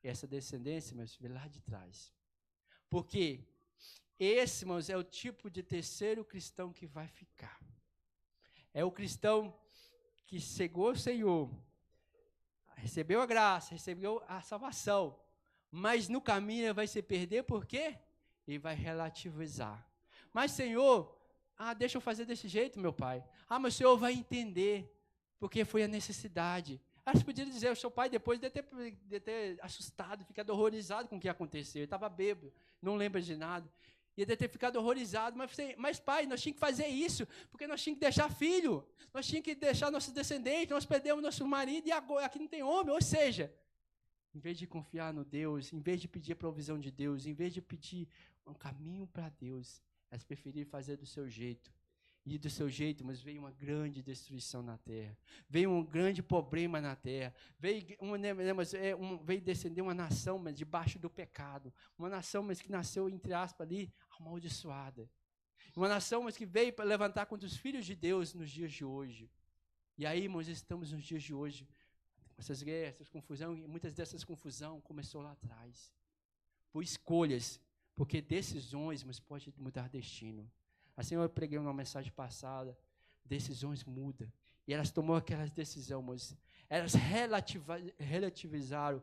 E essa descendência, meus filhos, lá de trás. Porque esse, irmãos, é o tipo de terceiro cristão que vai ficar. É o cristão que chegou ao Senhor, recebeu a graça, recebeu a salvação, mas no caminho ele vai se perder, por quê? Ele vai relativizar. Mas, Senhor, deixa eu fazer desse jeito, meu pai. Mas o Senhor vai entender, porque foi a necessidade. Você podia dizer, o seu pai depois de ter assustado, ficado horrorizado com o que aconteceu. Ele estava bêbado, não lembra de nada. Ia ter ficado horrorizado, mas pai, nós tínhamos que fazer isso, porque nós tínhamos que deixar filho, nós tínhamos que deixar nossos descendentes, nós perdemos nosso marido e agora aqui não tem homem. Ou seja, em vez de confiar no Deus, em vez de pedir a provisão de Deus, em vez de pedir um caminho para Deus, elas preferiram fazer do seu jeito. E do seu jeito, mas veio uma grande destruição na terra. Veio um grande problema na terra. Veio descender uma nação, mas debaixo do pecado. Uma nação, mas que nasceu, entre aspas, ali, amaldiçoada. Uma nação, mas que veio para levantar contra os filhos de Deus nos dias de hoje. E aí, irmãos, estamos nos dias de hoje. Essas guerras, essas confusões, e muitas dessas confusões começou lá atrás. Por escolhas. Porque decisões, mas pode mudar destino. Assim eu preguei numa mensagem passada, decisões mudam. E elas tomaram aquelas decisões, elas relativizaram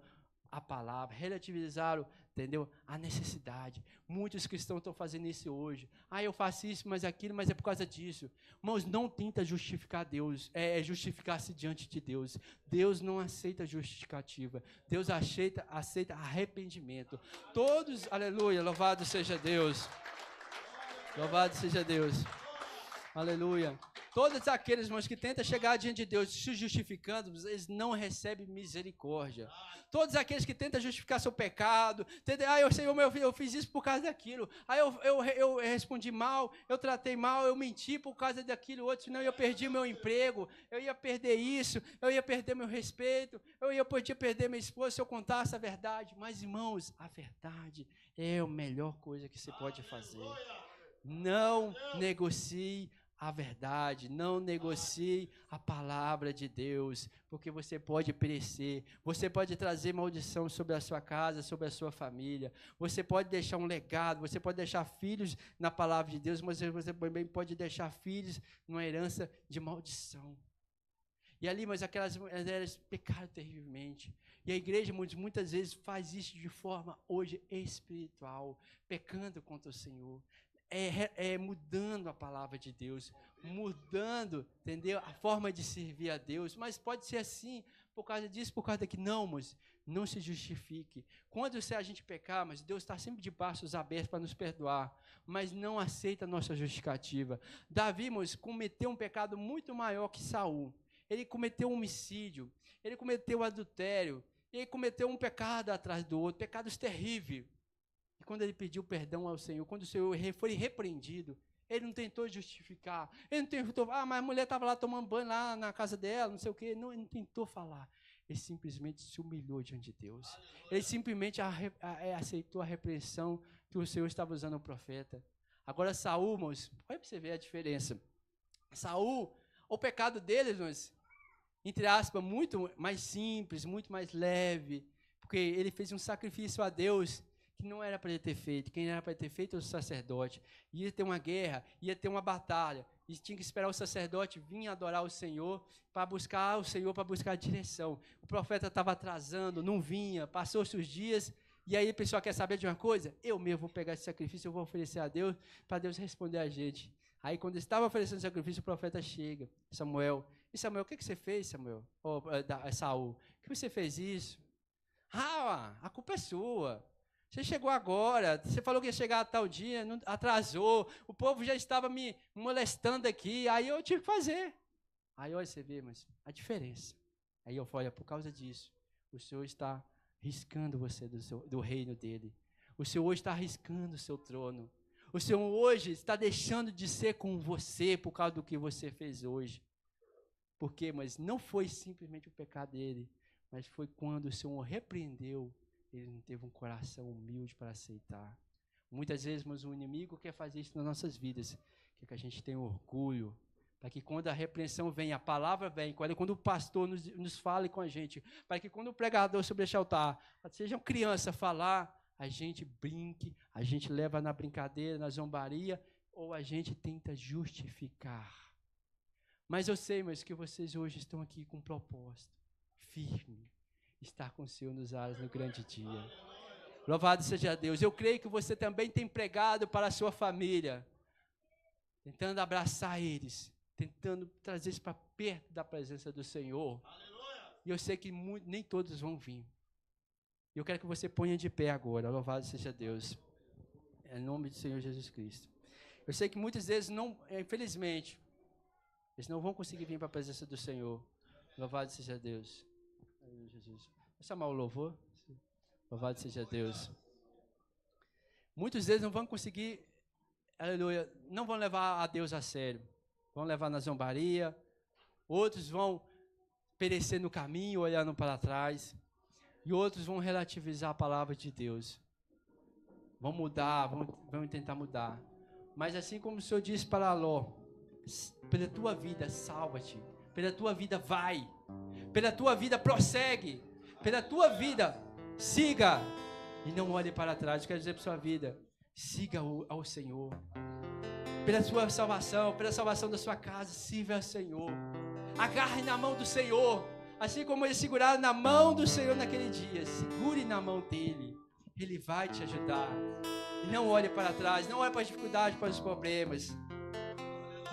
a palavra, relativizaram, entendeu? A necessidade. Muitos cristãos estão fazendo isso hoje. Eu faço isso, mas aquilo, mas é por causa disso. Irmãos, não tenta justificar Deus, justificar-se diante de Deus. Deus não aceita justificativa. Deus aceita arrependimento. Todos, aleluia, louvado seja Deus. Louvado seja Deus. Aleluia. Todos aqueles, irmãos, que tentam chegar diante de Deus se justificando, eles não recebem misericórdia. Todos aqueles que tentam justificar seu pecado, Senhor, meu filho, eu fiz isso por causa daquilo. Eu respondi mal, eu tratei mal, eu menti por causa daquilo outro, senão eu perdi meu emprego, eu ia perder isso, eu ia perder meu respeito, podia perder minha esposa se eu contasse a verdade. Mas, irmãos, a verdade é a melhor coisa que você pode fazer. Não negocie a verdade, não negocie a palavra de Deus, porque você pode perecer, você pode trazer maldição sobre a sua casa, sobre a sua família, você pode deixar um legado, você pode deixar filhos na palavra de Deus, mas você também pode deixar filhos numa herança de maldição. E ali, mas aquelas mulheres pecaram terrivelmente. E a igreja muitas vezes faz isso de forma hoje espiritual, pecando contra o Senhor. Mudando a palavra de Deus, mudando, entendeu? A forma de servir a Deus, mas pode ser assim, por causa disso, por causa daquilo. Não, mas não se justifique. Quando a gente pecar, mas Deus está sempre de braços abertos para nos perdoar, mas não aceita a nossa justificativa. Davi, mas cometeu um pecado muito maior que Saul. Ele cometeu homicídio, ele cometeu adultério, ele cometeu um pecado atrás do outro, pecados terríveis. E quando ele pediu perdão ao Senhor, quando o Senhor foi repreendido, ele não tentou justificar, ele não tentou, mas a mulher estava lá tomando banho lá na casa dela, não sei o quê. Não, ele não tentou falar. Ele simplesmente se humilhou diante de Deus. Ele simplesmente aceitou a repreensão que o Senhor estava usando o profeta. Agora Saul, irmãos, olha para você ver a diferença. Saul, o pecado dele, irmãos, entre aspas, muito mais simples, muito mais leve, porque ele fez um sacrifício a Deus que não era para ele ter feito. Quem era para ter feito era o sacerdote. Ia ter uma guerra, ia ter uma batalha, e tinha que esperar o sacerdote vir adorar o Senhor, para buscar o Senhor, para buscar a direção. O profeta estava atrasando, não vinha, passou-se os dias, e aí o pessoal quer saber de uma coisa? Eu mesmo vou pegar esse sacrifício, eu vou oferecer a Deus, para Deus responder a gente. Aí quando estava oferecendo o sacrifício, o profeta chega, Samuel. E Samuel, o que você fez, Samuel? Saul, o que você fez isso? A culpa é sua. Você chegou agora, você falou que ia chegar a tal dia, não, atrasou, o povo já estava me molestando aqui, aí eu tive que fazer. Aí olha, você vê, mas a diferença. Aí eu falo, olha, por causa disso, o Senhor está riscando você do reino dele. O Senhor hoje está riscando o seu trono. O Senhor hoje está deixando de ser com você por causa do que você fez hoje. Por quê? Mas não foi simplesmente o pecado dele, mas foi quando o Senhor repreendeu. Ele não teve um coração humilde para aceitar. Muitas vezes, mas o inimigo quer fazer isso nas nossas vidas. Quer que a gente tenha orgulho. Para que quando a repreensão vem, a palavra vem, quando o pastor nos fale com a gente, para que quando o pregador sobre este altar, seja criança falar, a gente brinque, a gente leva na brincadeira, na zombaria, ou a gente tenta justificar. Mas eu sei, mas que vocês hoje estão aqui com um propósito firme. Estar com o Senhor nos ares no grande dia. Louvado seja Deus. Eu creio que você também tem pregado para a sua família, tentando abraçar eles, tentando trazer eles para perto da presença do Senhor. E eu sei que nem todos vão vir. E eu quero que você ponha de pé agora. Louvado seja Deus. Em nome do Senhor Jesus Cristo. Eu sei que muitas vezes, infelizmente, eles não vão conseguir vir para a presença do Senhor. Louvado seja Deus. Jesus. Vou chamar o louvor. Louvado seja Deus. Muitos deles não vão conseguir, aleluia, não vão levar a Deus a sério. Vão levar na zombaria. Outros vão perecer no caminho, olhando para trás. E outros vão relativizar a palavra de Deus. Vão mudar, vão tentar mudar. Mas assim como o Senhor disse para Ló, pela tua vida, salva-te. Pela tua vida, vai. Pela tua vida, prossegue. Pela tua vida, siga. E não olhe para trás. Eu quero dizer para a sua vida, siga ao Senhor. Pela sua salvação, pela salvação da sua casa, sirva ao Senhor. Agarre na mão do Senhor. Assim como eles seguraram na mão do Senhor naquele dia. Segure na mão dele. Ele vai te ajudar. E não olhe para trás. Não olhe para as dificuldades, para os problemas.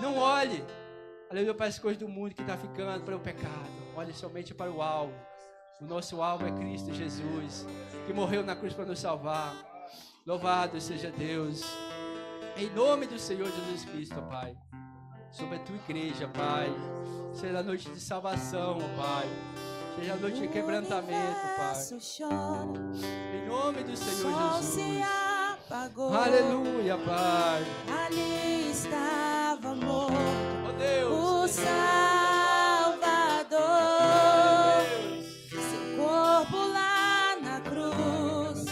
Não olhe, aleluia, para as coisas do mundo que está ficando, para o pecado. Olhe somente para o alvo. O nosso alvo é Cristo Jesus, que morreu na cruz para nos salvar. Louvado seja Deus. Em nome do Senhor Jesus Cristo, Pai. Sobre a tua igreja, Pai. Seja a noite de salvação, Pai. Seja a noite de quebrantamento, Pai. Em nome do Senhor Jesus. Aleluia, Pai. Ali estava morto, oh Deus, o Salvador. Seu corpo lá na cruz,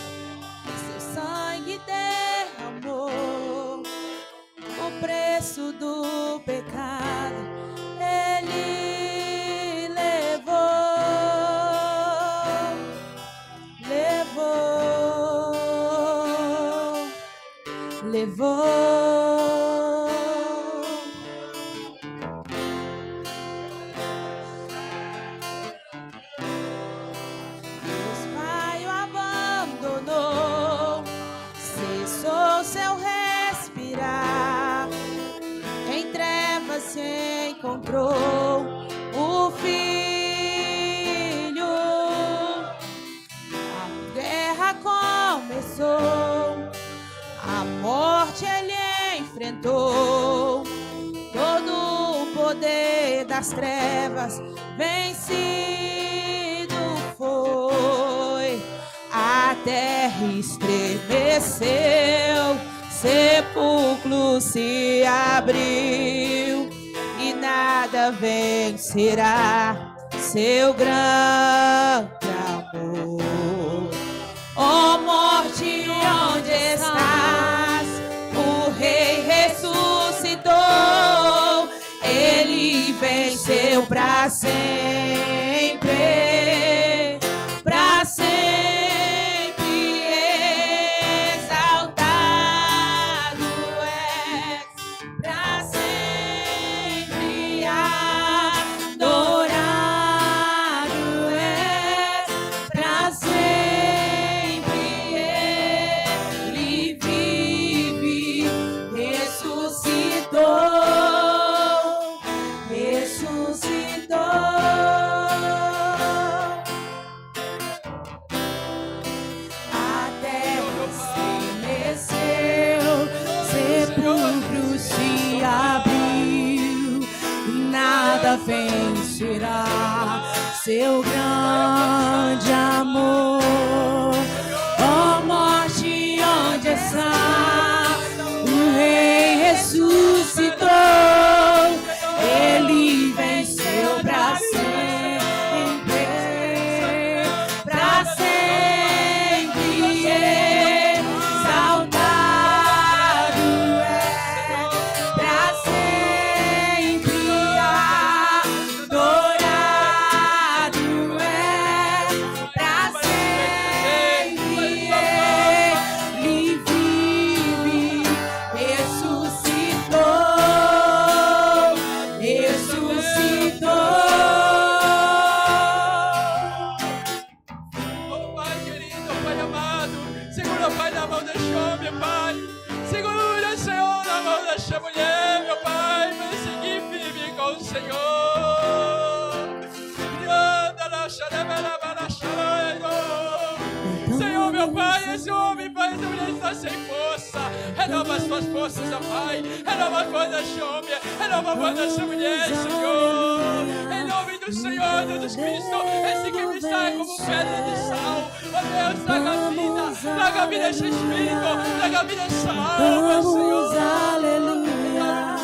seu sangue derramou o preço do pecado. Ele levou. Deus Pai o abandonou, cessou seu respirar, em trevas se encontrou o Filho. das trevas vencido foi. A terra estremeceu, sepulcro se abriu, e nada vencerá seu grande amor. Ó morte, onde estás? O Rei ressuscitou, ele venceu para sempre, para sempre. Exaltado és, para sempre adorado és, para sempre ele vive, ressuscitou. A terra estremeceu, sepulcro se abriu, e nada vencerá seu grande amor. Ó morte, onde está? O Rei ressuscitou, ele venceu para sempre, para sempre. Exaltado é, para sempre adorado é, para sempre ele vive, ressuscitou, ressuscitou. Oh, Pai querido, Pai amado, segura, Pai, na mão deste homem, Pai. Segura, Senhor, na mão desta mulher, meu Pai, para seguir firme com o Senhor. Senhor, meu Pai, esse homem, Pai, essa mulher está sem força. Renova as suas forças, ó Pai. Renova a voz deste homem, renova a voz desta mulher, Senhor. Em nome do Senhor Jesus Cristo, esse que me sai como pedra de sal. Ó Deus, traga vida a este espírito, traga vida a esta alma, Senhor. Aleluia.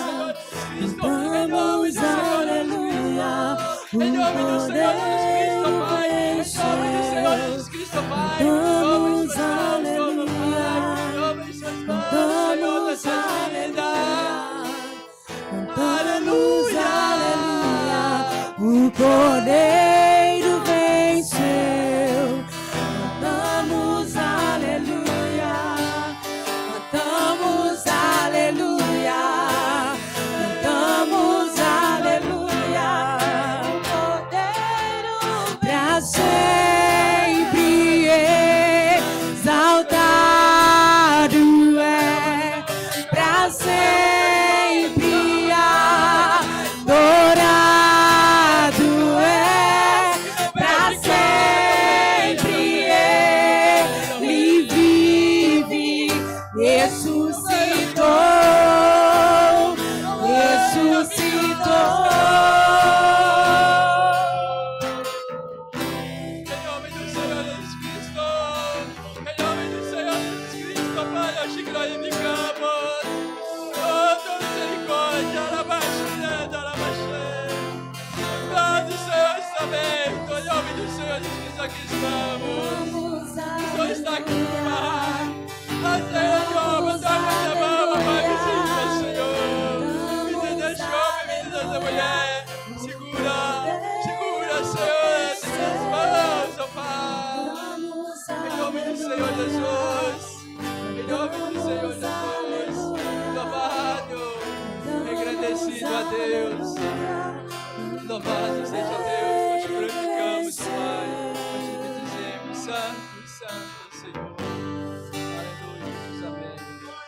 Em nome do Senhor Jesus Cristo. Em nome do Senhor Jesus Cristo, Pai. Em nome do Senhor Jesus Cristo, Pai. Toma em suas mãos, toma, Pai. Toma em suas mãos, Senhor, da sua vida. Aleluia. O Cordeiro venceu. Cantamos aleluia. Cantamos aleluia. Cantamos aleluia. O Cordeiro pra sempre exaltado é, pra sempre adorado é, pra sempre ele vive, ressuscitou, ressuscitou. Em nome do Senhor Jesus Cristo, em nome do Senhor Jesus Cristo, Pai, nós te glorificamos. Oh, tua misericórdia, Glória do Senhor está bem, em nome do Senhor Jesus Cristo, aqui estamos. O Senhor está aqui, Pai. A Senhor, a tua coisa boa, Pai, visita, Senhor. Visita deste homem, visita dessa mulher. Segura, Senhor, em suas mãos, ó Pai. Em nome do Senhor Jesus. Em nome do Senhor Jesus. Louvado, agradecido a Deus. Louvado seja Deus, nós te glorificamos, Pai. Nós te bendizemos, Santo, Santo Senhor. Aleluia, Jesus, amém.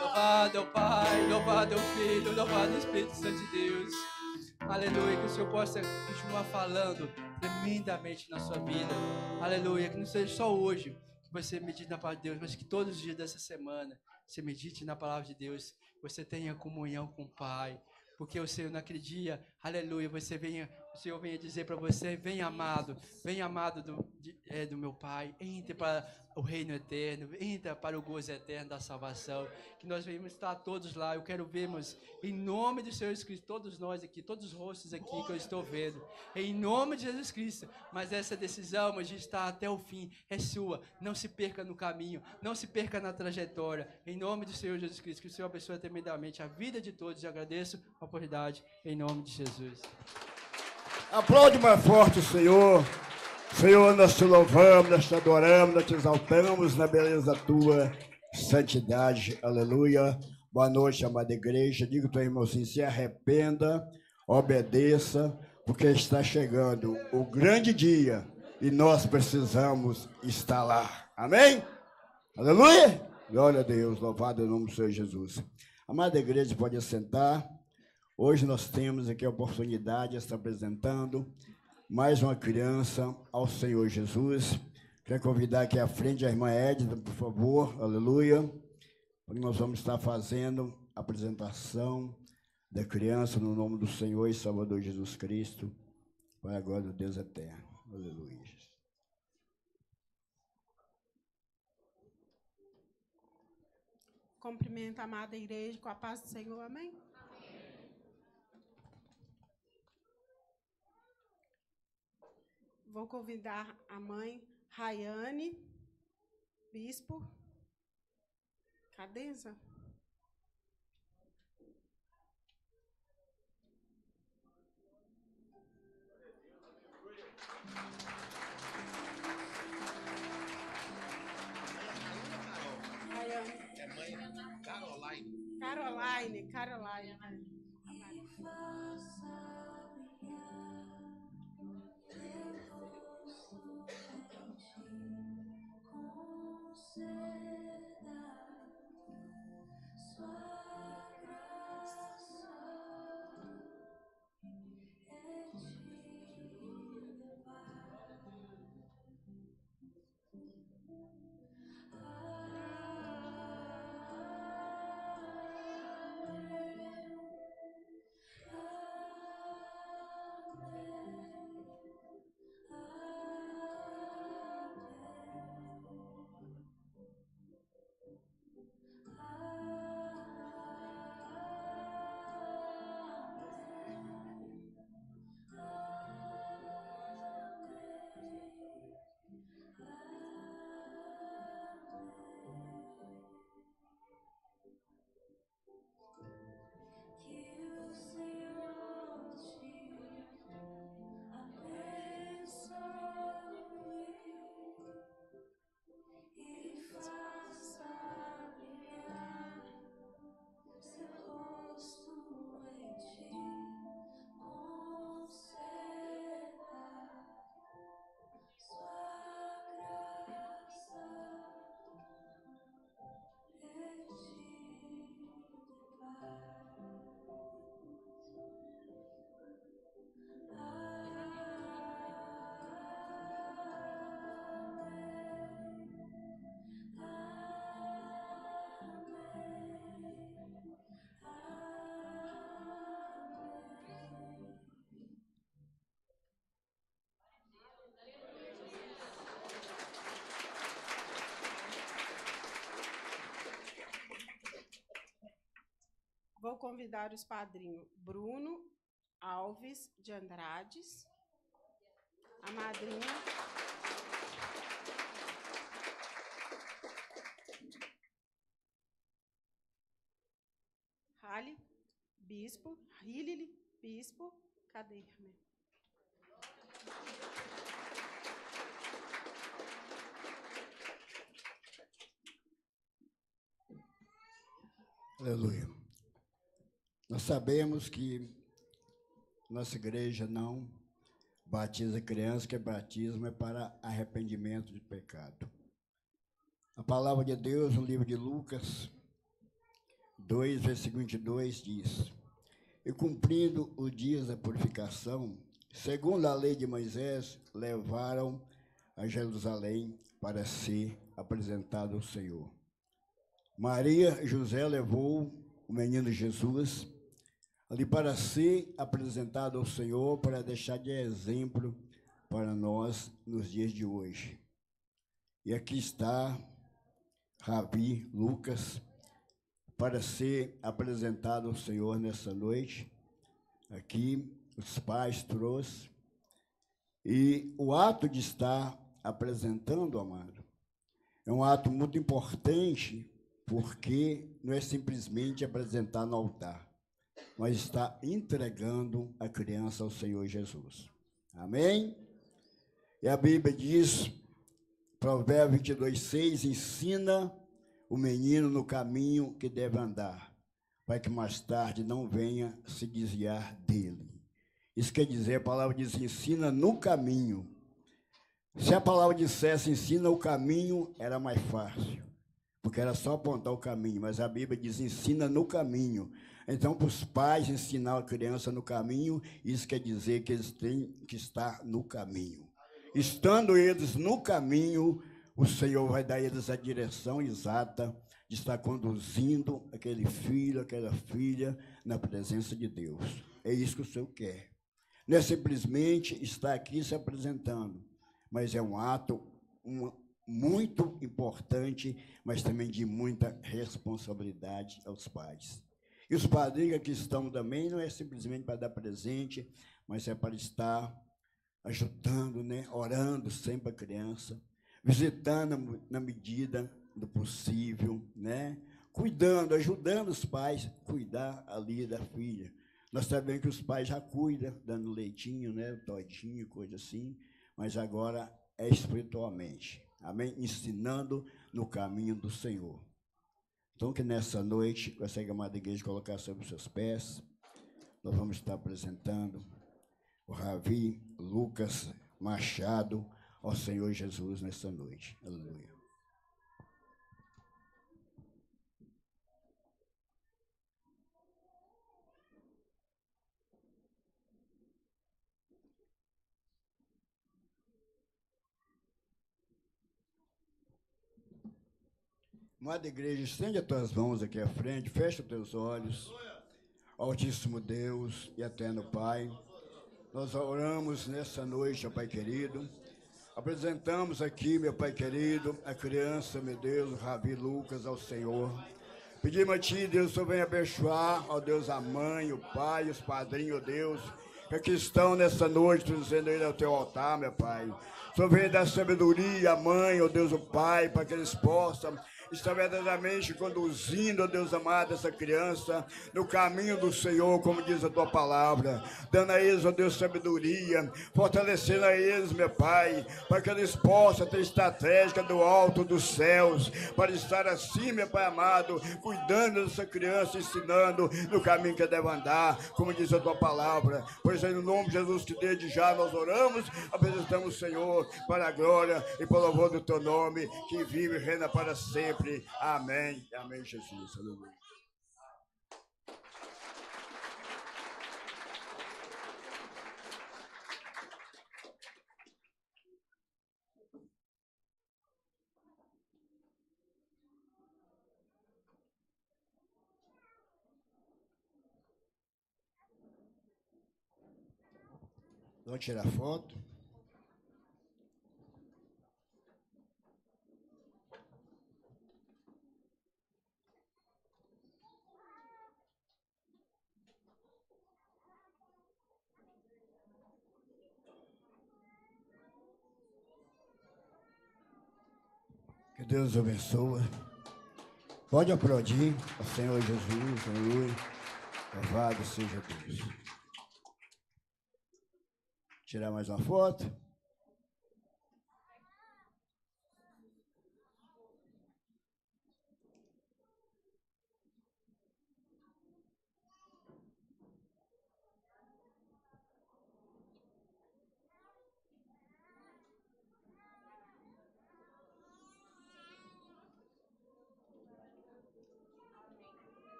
Louvado é o Pai, louvado é o Filho, louvado é o Espírito Santo de Deus. Aleluia, que o Senhor possa continuar falando tremendamente na sua vida. Aleluia, que não seja só hoje que você medite na palavra de Deus, mas que todos os dias dessa semana você medite na palavra de Deus, você tenha comunhão com o Pai, porque o Senhor naquele dia, aleluia, o Senhor venha dizer para você, vem amado do meu Pai, entre para o reino eterno, entra para o gozo eterno da salvação, que nós venhamos estar todos lá. Eu quero vermos, em nome do Senhor Jesus Cristo, todos nós aqui, todos os rostos aqui que eu estou vendo, em nome de Jesus Cristo. Mas essa decisão, a gente está até o fim, é sua. Não se perca no caminho, não se perca na trajetória, em nome do Senhor Jesus Cristo. Que o Senhor abençoe tremendamente a vida de todos, e agradeço a oportunidade, em nome de Jesus. Aplaude mais forte o Senhor. Senhor, nós te louvamos, nós te adoramos, nós te exaltamos na beleza da tua santidade. Aleluia. Boa noite, amada igreja. Digo ao teu irmão assim, se arrependa, obedeça, porque está chegando o grande dia e nós precisamos estar lá. Amém? Aleluia. Glória a Deus, louvado o nome do Senhor Jesus. Amada igreja, pode assentar. Hoje nós temos aqui a oportunidade de estar apresentando mais uma criança ao Senhor Jesus. Quero convidar aqui à frente a irmã Edna, por favor, aleluia. Nós vamos estar fazendo a apresentação da criança no nome do Senhor e Salvador Jesus Cristo, para a glória do Deus eterno. Aleluia. Cumprimento a amada igreja com a paz do Senhor, amém? Vou convidar a mãe Rayane, bispo. Cadenza. Rayane. É mãe Caroline. Caroline. Vou convidar os padrinhos Bruno Alves de Andrades, a madrinha Hali Bispo, Hilili Bispo, cadê, né? Aleluia. Nós sabemos que nossa igreja não batiza criança, que batismo é para arrependimento de pecado. A palavra de Deus, no livro de Lucas 2, versículo 22, diz: e cumprindo os dias da purificação, segundo a lei de Moisés, levaram a Jerusalém para ser apresentado ao Senhor. Maria e José levou o menino Jesus ali para ser apresentado ao Senhor, para deixar de exemplo para nós nos dias de hoje. E aqui está Ravi Lucas, para ser apresentado ao Senhor nessa noite. Aqui os pais trouxeram. E o ato de estar apresentando, amado, é um ato muito importante, porque não é simplesmente apresentar no altar, mas está entregando a criança ao Senhor Jesus. Amém? E a Bíblia diz, Provérbios 22:6, ensina o menino no caminho que deve andar, para que mais tarde não venha se desviar dele. Isso quer dizer, a palavra diz, ensina no caminho. Se a palavra dissesse, ensina o caminho, era mais fácil, porque era só apontar o caminho, mas a Bíblia diz, ensina no caminho. Então, para os pais ensinar a criança no caminho, isso quer dizer que eles têm que estar no caminho. Estando eles no caminho, o Senhor vai dar a eles a direção exata de estar conduzindo aquele filho, aquela filha, na presença de Deus. É isso que o Senhor quer. Não é simplesmente estar aqui se apresentando, mas é um ato muito importante, mas também de muita responsabilidade aos pais. E os padrinhos que estão também não é simplesmente para dar presente, mas é para estar ajudando, né? Orando sempre a criança, visitando na medida do possível, né? Cuidando, ajudando os pais a cuidar ali da filha. Nós sabemos que os pais já cuidam, dando leitinho, né? Todinho, coisa assim, mas agora é espiritualmente, amém? Ensinando no caminho do Senhor. Então, que nessa noite, consegue, amada igreja, colocar sobre os seus pés, nós vamos estar apresentando o Ravi Lucas Machado ao Senhor Jesus nessa noite. Aleluia. Amada igreja, estende as tuas mãos aqui à frente, fecha os teus olhos. Altíssimo Deus e eterno Pai, nós oramos nessa noite, ó Pai querido. Apresentamos aqui, meu Pai querido, a criança, meu Deus, Ravi Lucas, ao Senhor. Pedimos a Ti, Deus, o Senhor venha abençoar, ó Deus, a mãe, o pai, os padrinhos, ó Deus, que aqui estão nessa noite, dizendo ele ao Teu altar, meu Pai. O Senhor venha dar sabedoria à mãe, ó Deus, o pai, para que eles possam está verdadeiramente conduzindo, ó Deus amado, essa criança no caminho do Senhor, como diz a Tua palavra, dando a eles, ó Deus, sabedoria, fortalecendo a eles, meu Pai, para que eles possam ter estratégia do alto dos céus, para estar assim, meu Pai amado, cuidando dessa criança, ensinando no caminho que deve andar, como diz a Tua palavra. Pois aí, no nome de Jesus, que desde já nós oramos, apresentamos o Senhor para a glória e para o louvor do Teu nome, que vive e reina para sempre. Amém. Amém, Jesus. Aleluia. Vamos tirar foto. Que Deus abençoe. Pode aplaudir ao Senhor Jesus, aleluia. Louvado seja Deus. Tirar mais uma foto.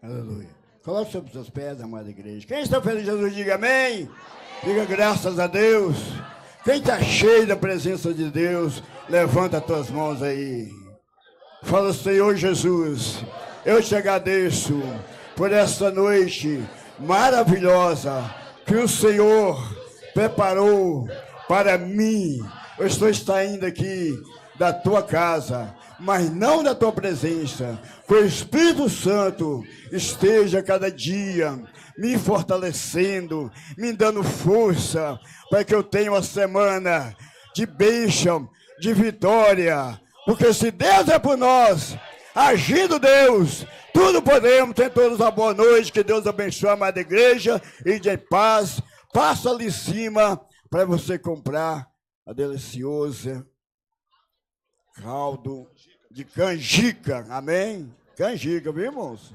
Aleluia. Coloque sobre os seus pés, amada igreja. Quem está feliz, Jesus, diga amém. Diga graças a Deus. Quem está cheio da presença de Deus, levanta as tuas mãos aí. Fala, Senhor Jesus, eu te agradeço por esta noite, maravilhosa que o Senhor preparou para mim. Eu estou saindo aqui da tua casa, mas não da tua presença. Que o Espírito Santo esteja cada dia me fortalecendo, me dando força, para que eu tenha uma semana de bênção, de vitória. Porque se Deus é por nós, agindo Deus, tudo podemos. Tem todos uma boa noite, que Deus abençoe a amada igreja, e de paz. Passa ali em cima para você comprar a deliciosa caldo de canjica. Amém? Canjica, viu, irmãos?